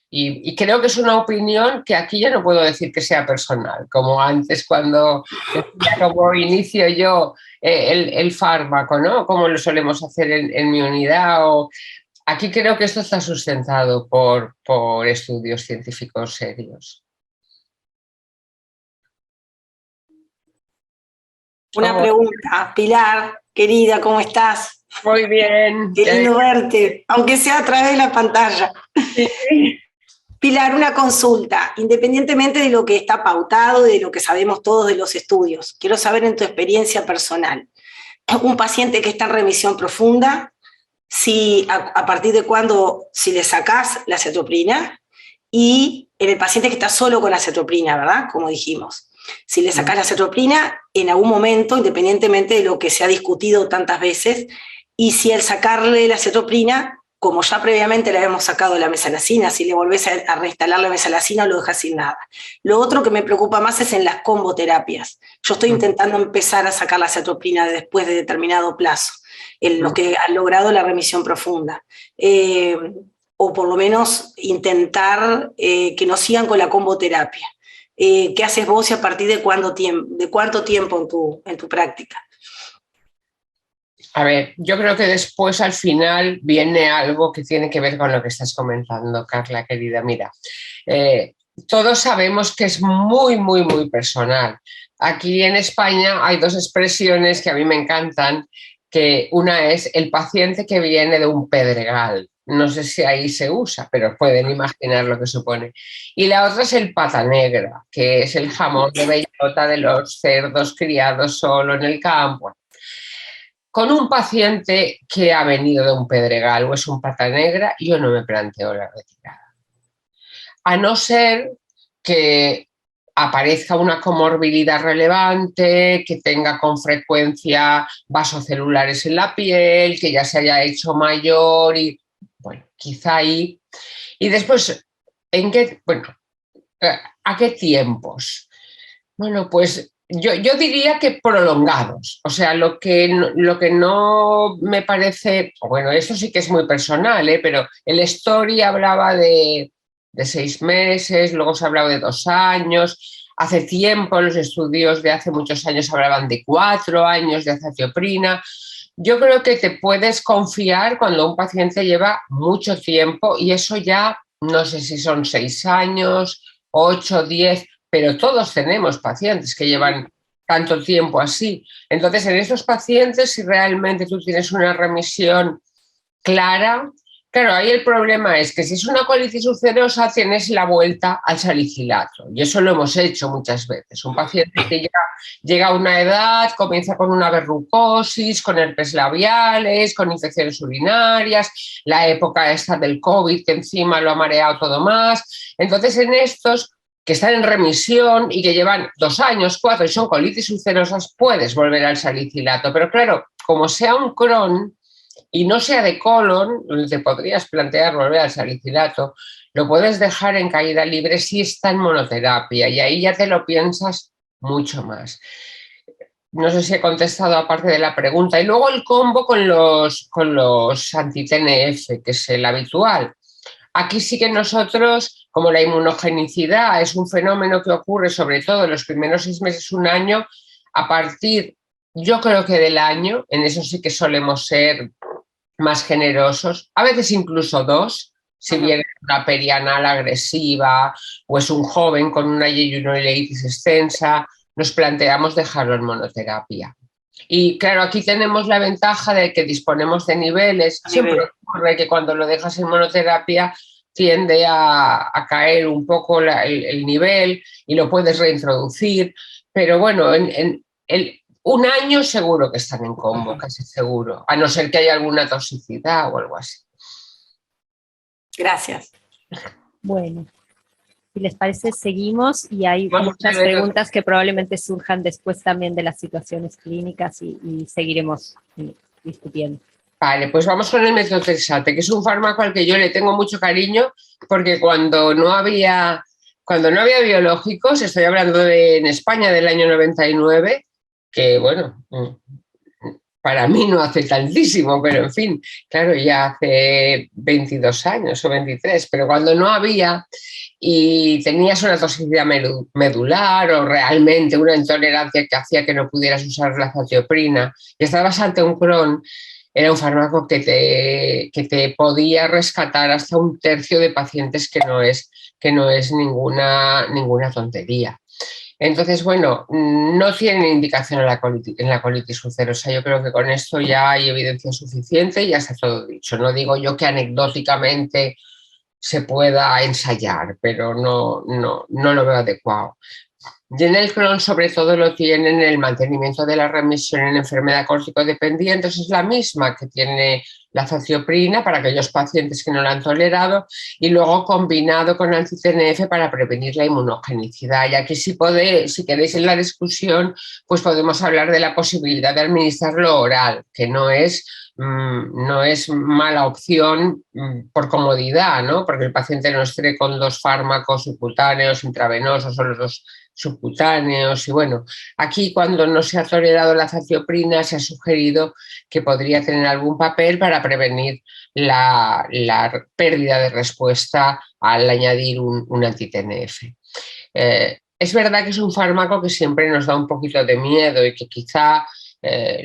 Y creo que es una opinión que aquí ya no puedo decir que sea personal, como antes cuando decía cómo inicio yo el fármaco, ¿no? Como lo solemos hacer en mi unidad. Aquí creo que esto está sustentado por estudios científicos serios. Una pregunta, Pilar, querida, ¿cómo estás? Muy bien. Qué lindo verte, aunque sea a través de la pantalla. Sí. Pilar, una consulta, independientemente de lo que está pautado y de lo que sabemos todos de los estudios, quiero saber en tu experiencia personal, un paciente que está en remisión profunda, si a partir de cuándo, si le sacás la acetoprina, y en el paciente que está solo con acetoprina, ¿verdad? Como dijimos. Si le sacás la acetoprina, en algún momento, independientemente de lo que se ha discutido tantas veces, y si al sacarle la acetoprina, como ya previamente le habíamos sacado la mesalazina, si le volvés a reinstalar la mesalazina o lo dejas sin nada. Lo otro que me preocupa más es en las comboterapias. Yo estoy intentando empezar a sacar la acetoprina después de determinado plazo, en los que han logrado la remisión profunda. O por lo menos intentar que no sigan con la comboterapia. ¿Qué haces vos y a partir de cuánto tiempo en tu práctica? A ver, yo creo que después al final viene algo que tiene que ver con lo que estás comentando, Carla, querida. Mira, todos sabemos que es muy, muy, muy personal. Aquí en España hay dos expresiones que a mí me encantan, que una es el paciente que viene de un pedregal. No sé si ahí se usa, pero pueden imaginar lo que supone. Y la otra es el pata negra, que es el jamón de bellota de los cerdos criados solo en el campo. Con un paciente que ha venido de un pedregal o es un pata negra, yo no me planteo la retirada. A no ser que aparezca una comorbilidad relevante, que tenga con frecuencia vasocelulares en la piel, que ya se haya hecho mayor y, bueno, quizá ahí. Y después, ¿a qué tiempos? Bueno, pues yo diría que prolongados. O sea, lo que no me parece, bueno, eso sí que es muy personal, pero el story hablaba de 6 meses, luego se hablaba de 2 años. Hace tiempo, los estudios de hace muchos años hablaban de 4 años de azatioprina. Yo creo que te puedes confiar cuando un paciente lleva mucho tiempo y eso ya, no sé si son 6 años, 8, 10, pero todos tenemos pacientes que llevan tanto tiempo así. Entonces, en estos pacientes, si realmente tú tienes una remisión clara, Claro, ahí el problema es que si es una colitis ulcerosa tienes la vuelta al salicilato y eso lo hemos hecho muchas veces. Un paciente que ya llega a una edad, comienza con una verrucosis, con herpes labiales, con infecciones urinarias, la época esta del COVID que encima lo ha mareado todo más. Entonces en estos que están en remisión y que llevan 2 años, 4 y son colitis ulcerosas, puedes volver al salicilato. Pero claro, como sea un Crohn y no sea de colon, donde te podrías plantear volver al salicilato, lo puedes dejar en caída libre si está en monoterapia y ahí ya te lo piensas mucho más. No sé si he contestado aparte de la pregunta. Y luego el combo con los anti-TNF, que es el habitual. Aquí sí que nosotros, como la inmunogenicidad es un fenómeno que ocurre sobre todo en los primeros 6 meses, 1 año, a partir, yo creo que del año, en eso sí que solemos ser más generosos, a veces incluso 2, si viene una perianal agresiva o es un joven con una yejunoileitis extensa, nos planteamos dejarlo en monoterapia. Y claro, aquí tenemos la ventaja de que disponemos de niveles. Siempre ocurre que cuando lo dejas en monoterapia tiende a caer un poco el nivel y lo puedes reintroducir. Pero bueno, en 1 año seguro que están en combo, casi seguro, a no ser que haya alguna toxicidad o algo así. Gracias. Bueno, si les parece, seguimos y hay muchas preguntas que probablemente surjan después también de las situaciones clínicas y seguiremos discutiendo. Vale, pues vamos con el metotrexate, que es un fármaco al que yo le tengo mucho cariño porque cuando no había biológicos, estoy hablando en España del año 99, que bueno, para mí no hace tantísimo, pero en fin, claro, ya hace 22 años o 23, pero cuando no había y tenías una toxicidad medular o realmente una intolerancia que hacía que no pudieras usar la azatioprina y estabas ante un Crohn, era un fármaco que te podía rescatar hasta 1/3 de pacientes, que no es ninguna tontería. Entonces, bueno, no tienen indicación en la colitis ulcerosa. Yo creo que con esto ya hay evidencia suficiente y ya está todo dicho. No digo yo que anecdóticamente se pueda ensayar, pero no lo veo adecuado. Y en el Crohn sobre todo lo tienen el mantenimiento de la remisión en enfermedad córtico-dependiente, es la misma que tiene la azatioprina para aquellos pacientes que no la han tolerado y luego combinado con anti-TNF para prevenir la inmunogenicidad. Y aquí si queréis en la discusión, pues podemos hablar de la posibilidad de administrarlo oral, que no es mala opción por comodidad, ¿no? Porque el paciente no esté con 2 fármacos subcutáneos, intravenosos o los 2 subcutáneos. Y bueno, aquí cuando no se ha tolerado la azatioprina se ha sugerido que podría tener algún papel para prevenir la pérdida de respuesta al añadir un anti-TNF. Es verdad que es un fármaco que siempre nos da un poquito de miedo y que quizá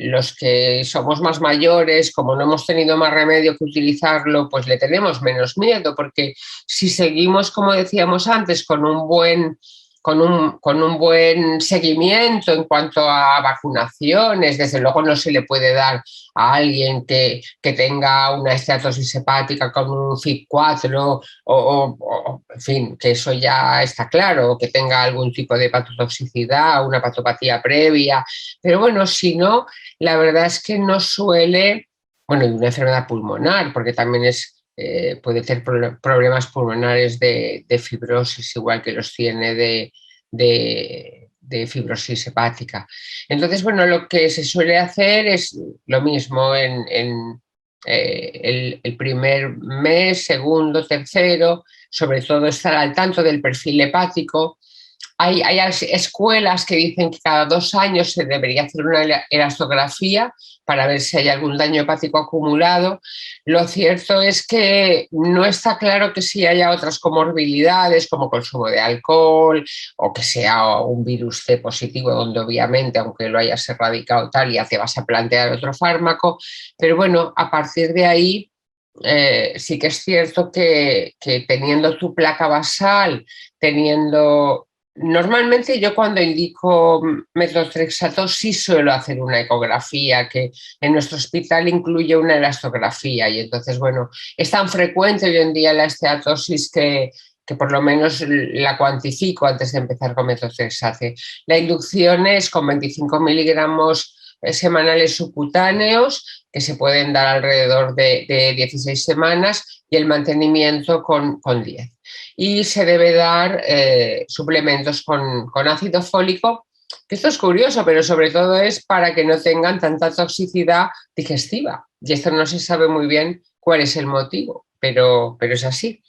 los que somos más mayores, como no hemos tenido más remedio que utilizarlo, pues le tenemos menos miedo, porque si seguimos, como decíamos antes, con un buen seguimiento en cuanto a vacunaciones, desde luego no se le puede dar a alguien que tenga una esteatosis hepática con un FIB4 o en fin, que eso ya está claro, o que tenga algún tipo de hepatotoxicidad, una hepatopatía previa, pero bueno, si no, la verdad es que no suele, bueno, y una enfermedad pulmonar, porque también puede tener problemas pulmonares de fibrosis, igual que los tiene de fibrosis hepática. Entonces, bueno, lo que se suele hacer es lo mismo en el primer mes, segundo, tercero, sobre todo estar al tanto del perfil hepático. Hay escuelas que dicen que cada 2 años se debería hacer una elastografía para ver si hay algún daño hepático acumulado. Lo cierto es que no está claro que si haya otras comorbilidades como consumo de alcohol o que sea un virus C positivo, donde obviamente, aunque lo hayas erradicado tal, ya te vas a plantear otro fármaco. Pero bueno, a partir de ahí sí que es cierto que teniendo tu placa basal, teniendo Normalmente yo cuando indico metotrexato sí suelo hacer una ecografía que en nuestro hospital incluye una elastografía y entonces, bueno, es tan frecuente hoy en día la esteatosis que por lo menos la cuantifico antes de empezar con metotrexate. La inducción es con 25 miligramos semanales subcutáneos que se pueden dar alrededor de 16 semanas y el mantenimiento con 10. Y se debe dar suplementos con ácido fólico, que esto es curioso, pero sobre todo es para que no tengan tanta toxicidad digestiva. Y esto no se sabe muy bien cuál es el motivo, pero es así.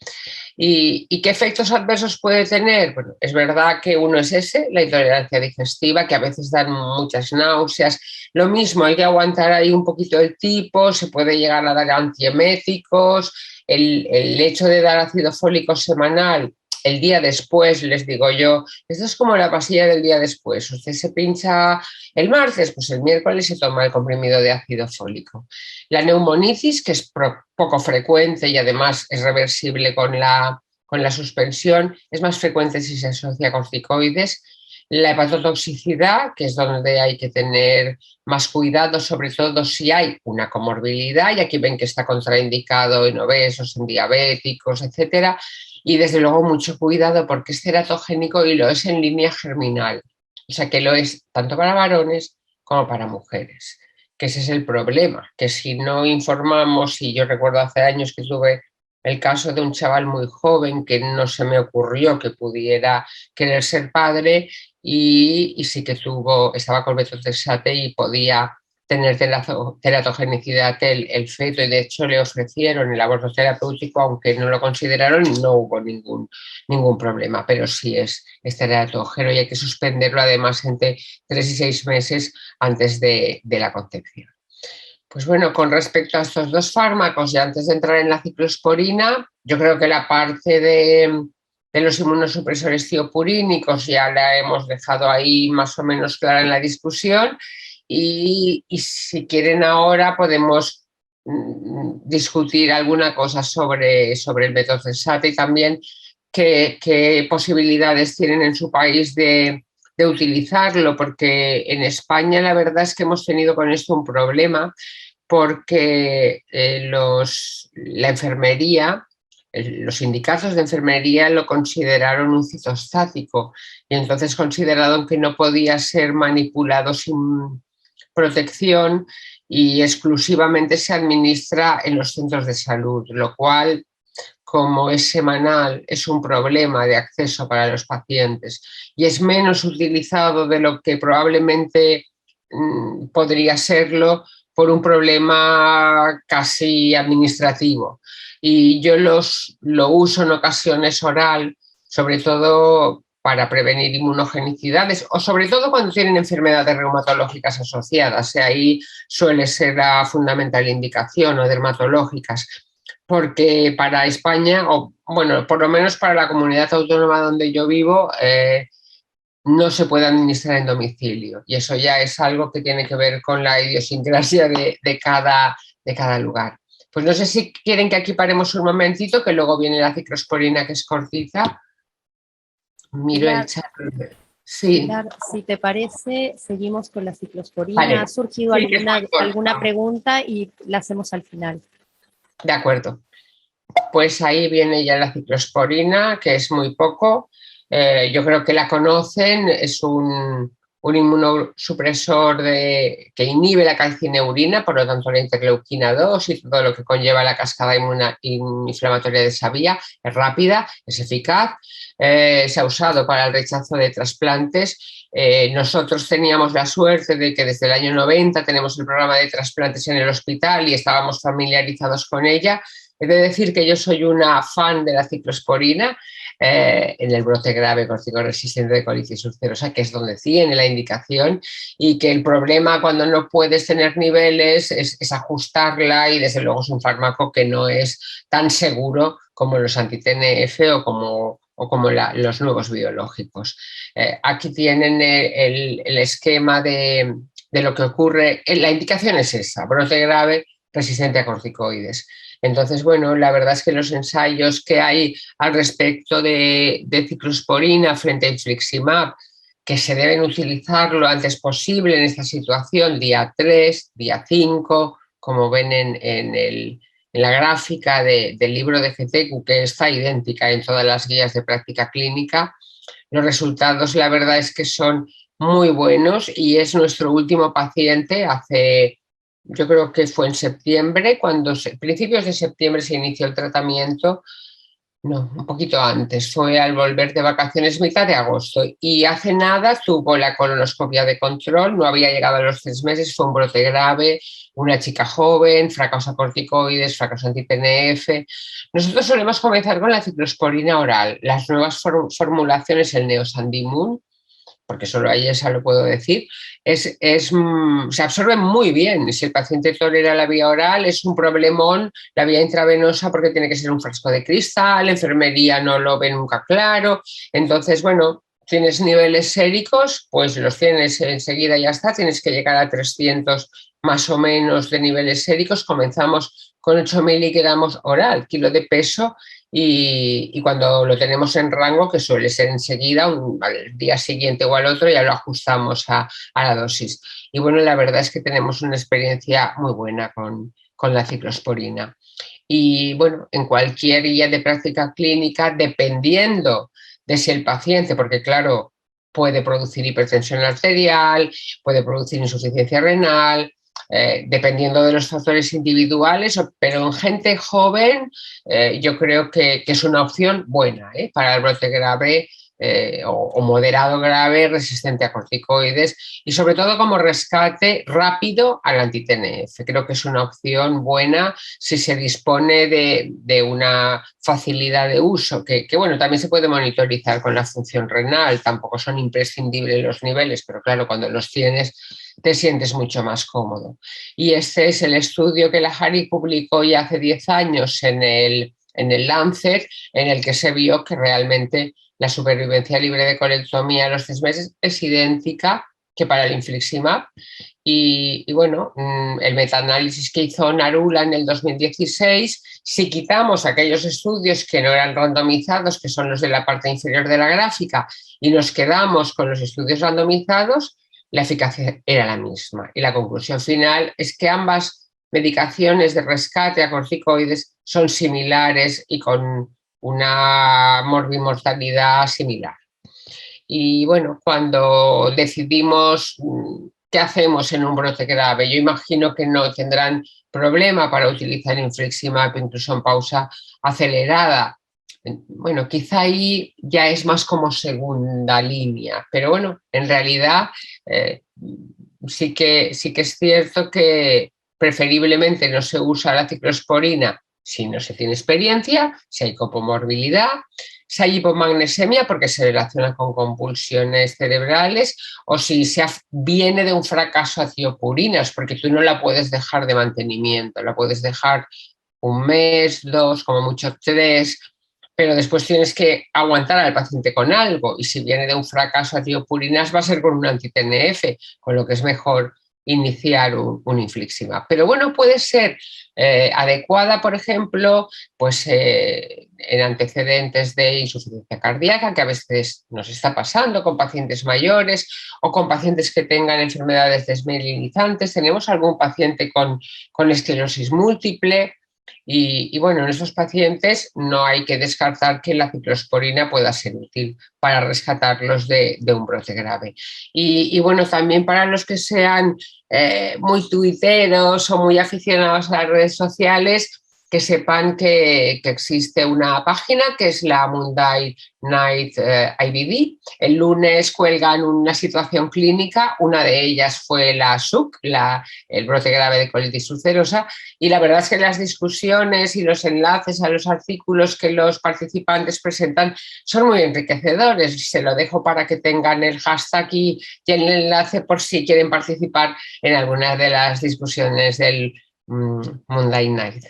¿Y qué efectos adversos puede tener? Bueno, es verdad que uno es ese, la intolerancia digestiva, que a veces dan muchas náuseas. Lo mismo, hay que aguantar ahí un poquito el tipo, se puede llegar a dar antieméticos. El hecho de dar ácido fólico semanal el día después, les digo yo, esto es como la pastilla del día después. Usted se pincha el martes, pues el miércoles se toma el comprimido de ácido fólico. La neumonitis, que es poco frecuente y además es reversible con la suspensión, es más frecuente si se asocia a corticoides. La hepatotoxicidad, que es donde hay que tener más cuidado, sobre todo si hay una comorbilidad, y aquí ven que está contraindicado en obesos, en diabéticos, etcétera. Y desde luego mucho cuidado porque es teratogénico y lo es en línea germinal. O sea que lo es tanto para varones como para mujeres. Que ese es el problema, que si no informamos, y yo recuerdo hace años que tuve el caso de un chaval muy joven que no se me ocurrió que pudiera querer ser padre y sí que estaba con metotrexate y podía tener teratogenicidad el feto, y de hecho le ofrecieron el aborto terapéutico, aunque no lo consideraron y no hubo ningún problema, pero sí es teratógeno y hay que suspenderlo además entre 3 y 6 meses antes de la concepción. Pues bueno, con respecto a estos dos fármacos, y antes de entrar en la ciclosporina, yo creo que la parte de los inmunosupresores tiopurínicos ya la hemos dejado ahí más o menos clara en la discusión. Y si quieren ahora podemos discutir alguna cosa sobre el metotrexate y también qué posibilidades tienen en su país de utilizarlo, porque en España la verdad es que hemos tenido con esto un problema porque la enfermería, los sindicatos de enfermería lo consideraron un citostático y entonces consideraron que no podía ser manipulado sin protección y exclusivamente se administra en los centros de salud, lo cual, como es semanal, es un problema de acceso para los pacientes y es menos utilizado de lo que probablemente podría serlo por un problema casi administrativo. Y yo lo uso en ocasiones oral, sobre todo para prevenir inmunogenicidades o sobre todo cuando tienen enfermedades reumatológicas asociadas. Ahí suele ser la fundamental indicación, o dermatológicas, porque para España, o bueno, por lo menos para la comunidad autónoma donde yo vivo, no se puede administrar en domicilio. Y eso ya es algo que tiene que ver con la idiosincrasia de cada lugar. Pues no sé si quieren que aquí paremos un momentito, que luego viene la ciclosporina, que es cortita. Miro Pilar, el chat. Sí. Pilar, si te parece, seguimos con la ciclosporina. Vale. ¿Ha surgido Sí, alguna pregunta y la hacemos al final? De acuerdo. Pues ahí viene ya la ciclosporina, que es muy poco. Yo creo que la conocen, es un inmunosupresor que inhibe la calcineurina, por lo tanto la interleuquina 2 y todo lo que conlleva la cascada inflamatoria de esa vía. Es rápida, es eficaz, se ha usado para el rechazo de trasplantes. Nosotros teníamos la suerte de que desde el año 90 tenemos el programa de trasplantes en el hospital y estábamos familiarizados con ella. He de decir que yo soy una fan de la ciclosporina en el brote grave corticoresistente de colitis ulcerosa, que es donde tiene la indicación, y que el problema cuando no puedes tener niveles es ajustarla, y desde luego es un fármaco que no es tan seguro como los anti-TNF o como los nuevos biológicos. Aquí tienen el esquema de lo que ocurre. La indicación es esa: brote grave resistente a corticoides. Entonces, bueno, la verdad es que los ensayos que hay al respecto de ciclosporina frente a infliximab, que se deben utilizar lo antes posible en esta situación, día 3, día 5, como ven en la gráfica del libro de GTQ, que está idéntica en todas las guías de práctica clínica. Los resultados, la verdad es que son muy buenos y es nuestro último paciente yo creo que fue en septiembre, principios de septiembre se inició el tratamiento. No, un poquito antes, fue al volver de vacaciones mitad de agosto y hace nada tuvo la colonoscopia de control, no había llegado a los 3 meses, fue un brote grave, una chica joven, fracaso a corticoides, fracaso anti-TNF. Nosotros solemos comenzar con la ciclosporina oral, las nuevas formulaciones, el Neosandimun, porque solo ahí esa lo puedo decir, se absorbe muy bien. Si el paciente tolera la vía oral, es un problemón la vía intravenosa porque tiene que ser un frasco de cristal, enfermería no lo ve nunca claro. Entonces, bueno, tienes niveles séricos, pues los tienes enseguida y ya está, tienes que llegar a 300 más o menos de niveles séricos. Comenzamos con 8 miligramos oral, kilo de peso, y cuando lo tenemos en rango, que suele ser enseguida, al día siguiente o al otro, ya lo ajustamos a la dosis. Y bueno, la verdad es que tenemos una experiencia muy buena con la ciclosporina. Y bueno, en cualquier guía de práctica clínica, dependiendo de si el paciente, porque claro, puede producir hipertensión arterial, puede producir insuficiencia renal, dependiendo de los factores individuales, pero en gente joven yo creo que es una opción buena para el brote grave o moderado grave resistente a corticoides y sobre todo como rescate rápido al anti-TNF. Creo que es una opción buena si se dispone de una facilidad de uso, que bueno, también se puede monitorizar con la función renal, tampoco son imprescindibles los niveles, pero claro, cuando los tienes te sientes mucho más cómodo. Y este es el estudio que la Hari publicó ya hace 10 años en el Lancet, en el que se vio que realmente la supervivencia libre de colectomía a los 3 meses es idéntica que para el infliximab. Y bueno, el metaanálisis que hizo Narula en el 2016, si quitamos aquellos estudios que no eran randomizados, que son los de la parte inferior de la gráfica, y nos quedamos con los estudios randomizados, la eficacia era la misma. Y la conclusión final es que ambas medicaciones de rescate a corticoides son similares y con una morbimortalidad similar. Y bueno, cuando decidimos qué hacemos en un brote grave, yo imagino que no tendrán problema para utilizar infliximab incluso en pausa acelerada. Bueno, quizá ahí ya es más como segunda línea, pero bueno, en realidad sí que es cierto que preferiblemente no se usa la ciclosporina si no se tiene experiencia, si hay copomorbilidad, si hay hipomagnesemia porque se relaciona con convulsiones cerebrales o si viene de un fracaso a tiopurinas, porque tú no la puedes dejar de mantenimiento, la puedes dejar 1 mes, 2, como mucho 3, pero después tienes que aguantar al paciente con algo y si viene de un fracaso a tiopurinas va a ser con un anti-TNF, con lo que es mejor iniciar un infliximab. Pero bueno, puede ser adecuada, por ejemplo, pues en antecedentes de insuficiencia cardíaca, que a veces nos está pasando con pacientes mayores o con pacientes que tengan enfermedades desmielinizantes. Tenemos algún paciente con esclerosis múltiple. Y bueno, en esos pacientes no hay que descartar que la ciclosporina pueda ser útil para rescatarlos de un brote grave. Y bueno, también para los que sean muy tuiteros o muy aficionados a las redes sociales, que sepan que existe una página que es la Monday Night IBD. El lunes cuelgan una situación clínica, una de ellas fue la SUC, el brote grave de colitis ulcerosa, y la verdad es que las discusiones y los enlaces a los artículos que los participantes presentan son muy enriquecedores. Se lo dejo para que tengan el hashtag y el enlace por si quieren participar en alguna de las discusiones del Monday Night.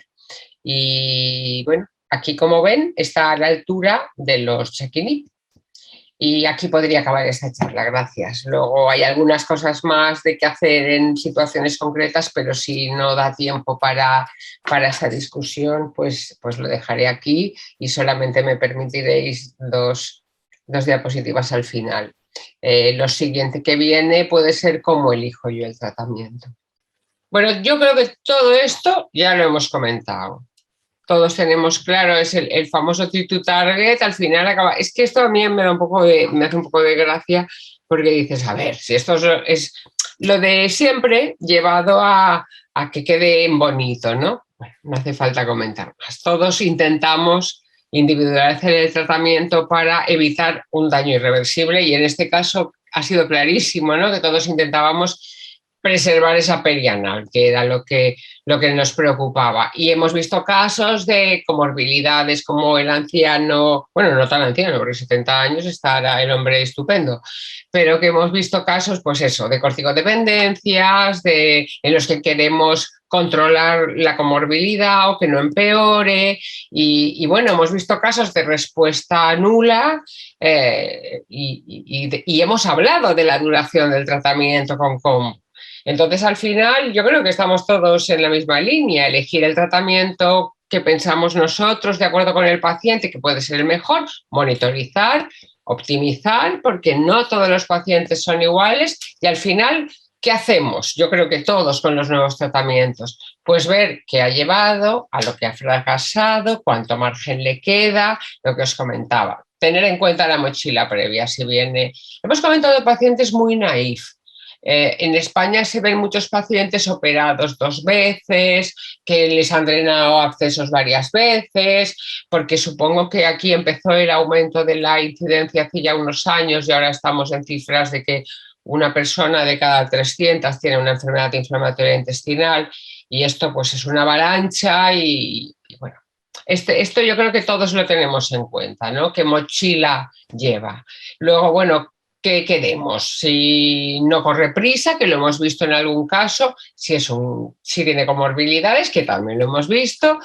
Y bueno, aquí como ven está a la altura de los check-in. Y aquí podría acabar esta charla, gracias. Luego hay algunas cosas más de qué hacer en situaciones concretas, pero si no da tiempo para esta discusión, pues lo dejaré aquí y solamente me permitiréis dos diapositivas al final. Lo siguiente que viene puede ser cómo elijo yo el tratamiento. Bueno, yo creo que todo esto ya lo hemos comentado. Todos tenemos claro, es el famoso Try to Target, al final acaba. Es que esto a mí me hace un poco de gracia, porque dices, a ver, si esto es lo de siempre llevado a que quede bonito, ¿no? Bueno, no hace falta comentar más. Todos intentamos individualizar el tratamiento para evitar un daño irreversible, y en este caso ha sido clarísimo, ¿no? Que todos intentábamos preservar esa perianal, que era lo que nos preocupaba. Y hemos visto casos de comorbilidades como el anciano, bueno, no tan anciano, porque 70 años estará el hombre estupendo, pero que hemos visto casos, pues eso, de corticodependencias, en los que queremos controlar la comorbilidad o que no empeore, y bueno, hemos visto casos de respuesta nula, y hemos hablado de la duración del tratamiento con combo. Entonces, al final, yo creo que estamos todos en la misma línea, elegir el tratamiento que pensamos nosotros de acuerdo con el paciente, que puede ser el mejor, monitorizar, optimizar, porque no todos los pacientes son iguales, y al final, ¿qué hacemos? Yo creo que todos con los nuevos tratamientos, pues ver qué ha llevado, a lo que ha fracasado, cuánto margen le queda, lo que os comentaba. Tener en cuenta la mochila previa, si viene. Hemos comentado de pacientes muy naif. En España se ven muchos pacientes operados 2 veces, que les han drenado accesos varias veces, porque supongo que aquí empezó el aumento de la incidencia hace ya unos años, y ahora estamos en cifras de que una persona de cada 300 tiene una enfermedad inflamatoria intestinal, y esto pues es una avalancha, y bueno, esto yo creo que todos lo tenemos en cuenta, ¿no? ¿Qué mochila lleva? Luego, bueno, ¿qué queremos? Si no corre prisa, que lo hemos visto en algún caso, si tiene comorbilidades, que también lo hemos visto.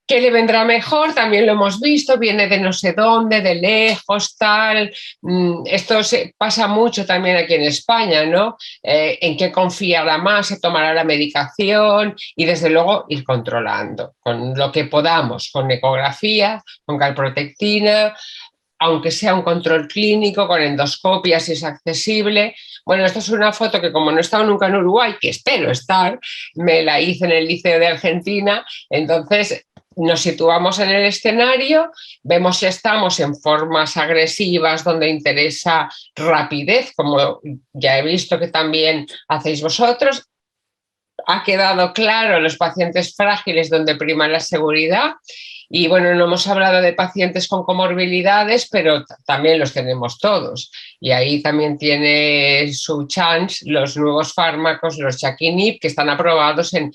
¿Qué le vendrá mejor? También lo hemos visto, viene de no sé dónde, de lejos, tal. Esto pasa mucho también aquí en España, ¿no? En qué confiará más, se tomará la medicación, y desde luego ir controlando con lo que podamos, con ecografía, con calprotectina, aunque sea un control clínico, con endoscopia si es accesible. Bueno, esta es una foto que, como no he estado nunca en Uruguay, que espero estar, me la hice en el Liceo de Argentina. Entonces nos situamos en el escenario, vemos si estamos en formas agresivas donde interesa rapidez, como ya he visto que también hacéis vosotros. Ha quedado claro los pacientes frágiles donde prima la seguridad. Y bueno, no hemos hablado de pacientes con comorbilidades, pero también los tenemos todos. Y ahí también tiene su chance los nuevos fármacos, los Chaquinib, que están aprobados en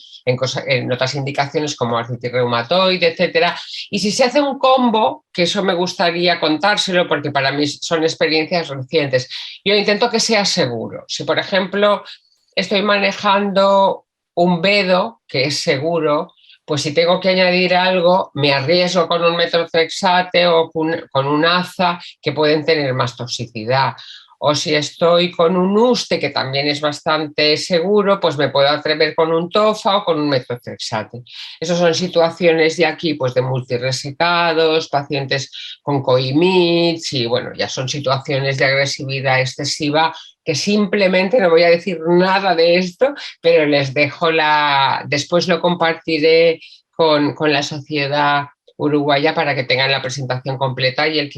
otras indicaciones como artritis reumatoide, etcétera. Y si se hace un combo, que eso me gustaría contárselo porque para mí son experiencias recientes, yo intento que sea seguro. Si, por ejemplo, estoy manejando un Bedo, que es seguro, pues si tengo que añadir algo, me arriesgo con un metotrexate o con un AZA, que pueden tener más toxicidad. O si estoy con un USTE, que también es bastante seguro, pues me puedo atrever con un TOFA o con un metotrexate. Esas son situaciones de aquí, pues de multiresecados, pacientes con COIMIDs, y bueno, ya son situaciones de agresividad excesiva, que simplemente no voy a decir nada de esto, pero les dejo después lo compartiré con la sociedad uruguaya para que tengan la presentación completa, y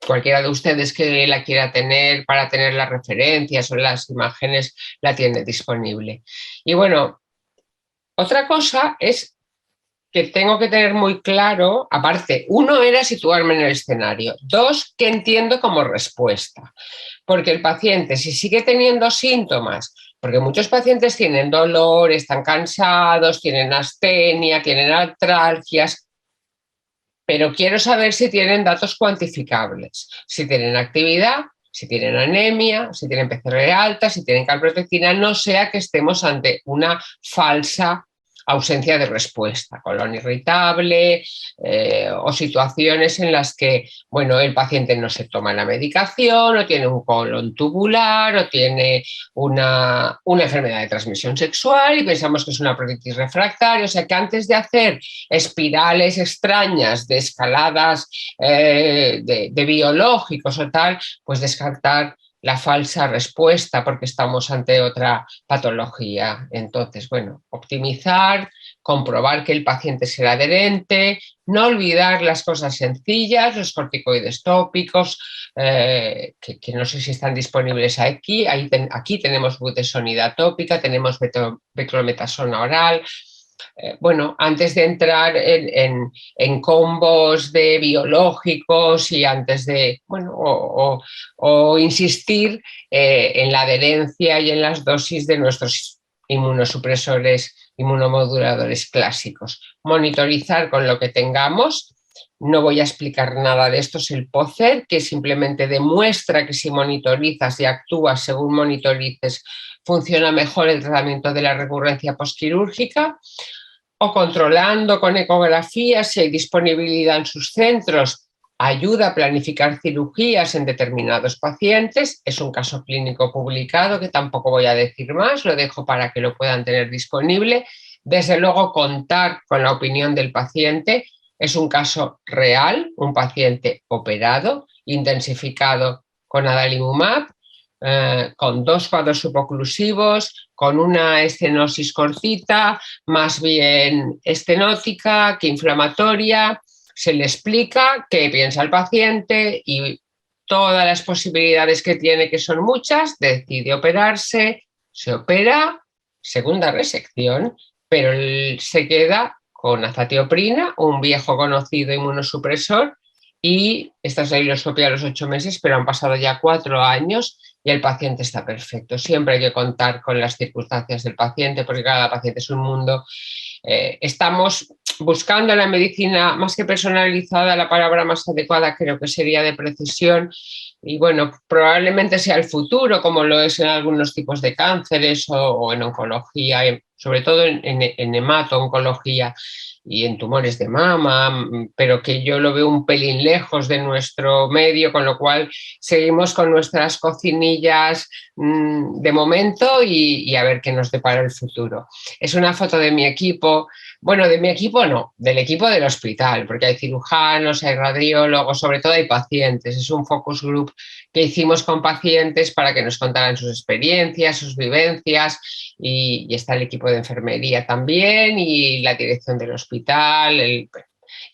cualquiera de ustedes que la quiera tener para tener las referencias o las imágenes la tiene disponible. Y bueno, otra cosa es que tengo que tener muy claro, aparte, uno era situarme en el escenario, 2, que entiendo como respuesta, porque el paciente, si sigue teniendo síntomas, porque muchos pacientes tienen dolor, están cansados, tienen astenia, tienen artralgias, pero quiero saber si tienen datos cuantificables, si tienen actividad, si tienen anemia, si tienen PCR alta, si tienen calprotectina, no sea que estemos ante una falsa ausencia de respuesta, colon irritable o situaciones en las que, bueno, el paciente no se toma la medicación o tiene un colon tubular o tiene una enfermedad de transmisión sexual y pensamos que es una proctitis refractaria. O sea que antes de hacer espirales extrañas de escaladas de biológicos o tal, pues descartar la falsa respuesta porque estamos ante otra patología. Entonces, bueno, optimizar, comprobar que el paciente será adherente, no olvidar las cosas sencillas, los corticoides tópicos, que no sé si están disponibles aquí. Aquí tenemos budesonida tópica, tenemos beclometasona oral. Bueno, antes de entrar en combos de biológicos y antes de, bueno, o insistir en la adherencia y en las dosis de nuestros inmunosupresores, inmunomoduladores clásicos. Monitorizar con lo que tengamos. No voy a explicar nada de esto, es el POCER, que simplemente demuestra que si monitorizas y actúas según monitorices, funciona mejor el tratamiento de la recurrencia postquirúrgica, o controlando con ecografía si hay disponibilidad en sus centros, ayuda a planificar cirugías en determinados pacientes. Es un caso clínico publicado que tampoco voy a decir más, lo dejo para que lo puedan tener disponible. Desde luego, contar con la opinión del paciente. Es un caso real, un paciente operado, intensificado con adalimumab, con 2 cuadros suboclusivos, con una estenosis cortita, más bien estenótica que inflamatoria. Se le explica qué piensa el paciente y todas las posibilidades que tiene, que son muchas, decide operarse, se opera, segunda resección, pero se queda con azatioprina, un viejo conocido inmunosupresor, y esta stereoscopia a los 8 meses, pero han pasado ya 4 años y el paciente está perfecto. Siempre hay que contar con las circunstancias del paciente porque cada paciente es un mundo. Estamos buscando la medicina más que personalizada, la palabra más adecuada creo que sería de precisión, y bueno, probablemente sea el futuro, como lo es en algunos tipos de cánceres o en oncología, sobre todo en hemato-oncología y en tumores de mama, pero que yo lo veo un pelín lejos de nuestro medio, con lo cual seguimos con nuestras cocinillas de momento y a ver qué nos depara el futuro. Es una foto de mi equipo. Bueno, de mi equipo no, del equipo del hospital, porque hay cirujanos, hay radiólogos, sobre todo hay pacientes. Es un focus group que hicimos con pacientes para que nos contaran sus experiencias, sus vivencias, y está el equipo de enfermería también y la dirección del hospital.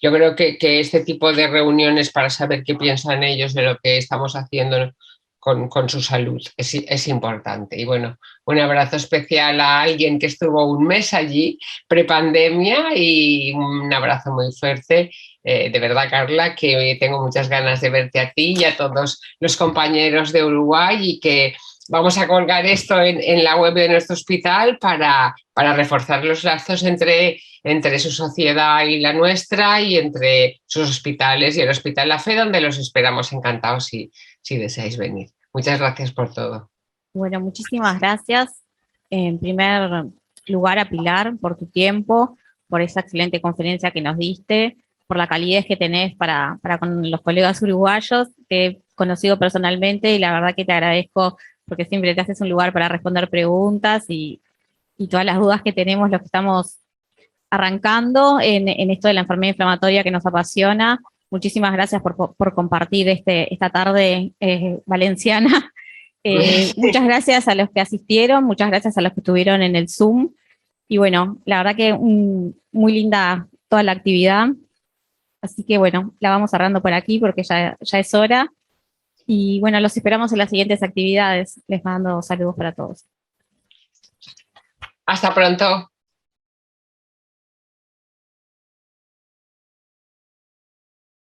Yo creo que este tipo de reuniones para saber qué piensan ellos de lo que estamos haciendo con su salud es importante. Y bueno, un abrazo especial a alguien que estuvo 1 mes allí, prepandemia, y un abrazo muy fuerte. De verdad, Carla, que tengo muchas ganas de verte a ti y a todos los compañeros de Uruguay, y que vamos a colgar esto en la web de nuestro hospital para reforzar los lazos entre su sociedad y la nuestra, y entre sus hospitales y el Hospital La Fe, donde los esperamos encantados si deseáis venir. Muchas gracias por todo. Bueno, muchísimas gracias. En primer lugar, a Pilar, por tu tiempo, por esa excelente conferencia que nos diste, por la calidez que tenés para con los colegas uruguayos. Te he conocido personalmente y la verdad que te agradezco porque siempre te haces un lugar para responder preguntas y todas las dudas que tenemos los que estamos arrancando en esto de la enfermedad inflamatoria que nos apasiona. Muchísimas gracias por compartir esta tarde valenciana. Muchas gracias a los que asistieron, muchas gracias a los que estuvieron en el Zoom. Y bueno, la verdad que muy linda toda la actividad. Así que bueno, la vamos cerrando por aquí porque ya es hora. Y bueno, los esperamos en las siguientes actividades. Les mando saludos para todos. Hasta pronto.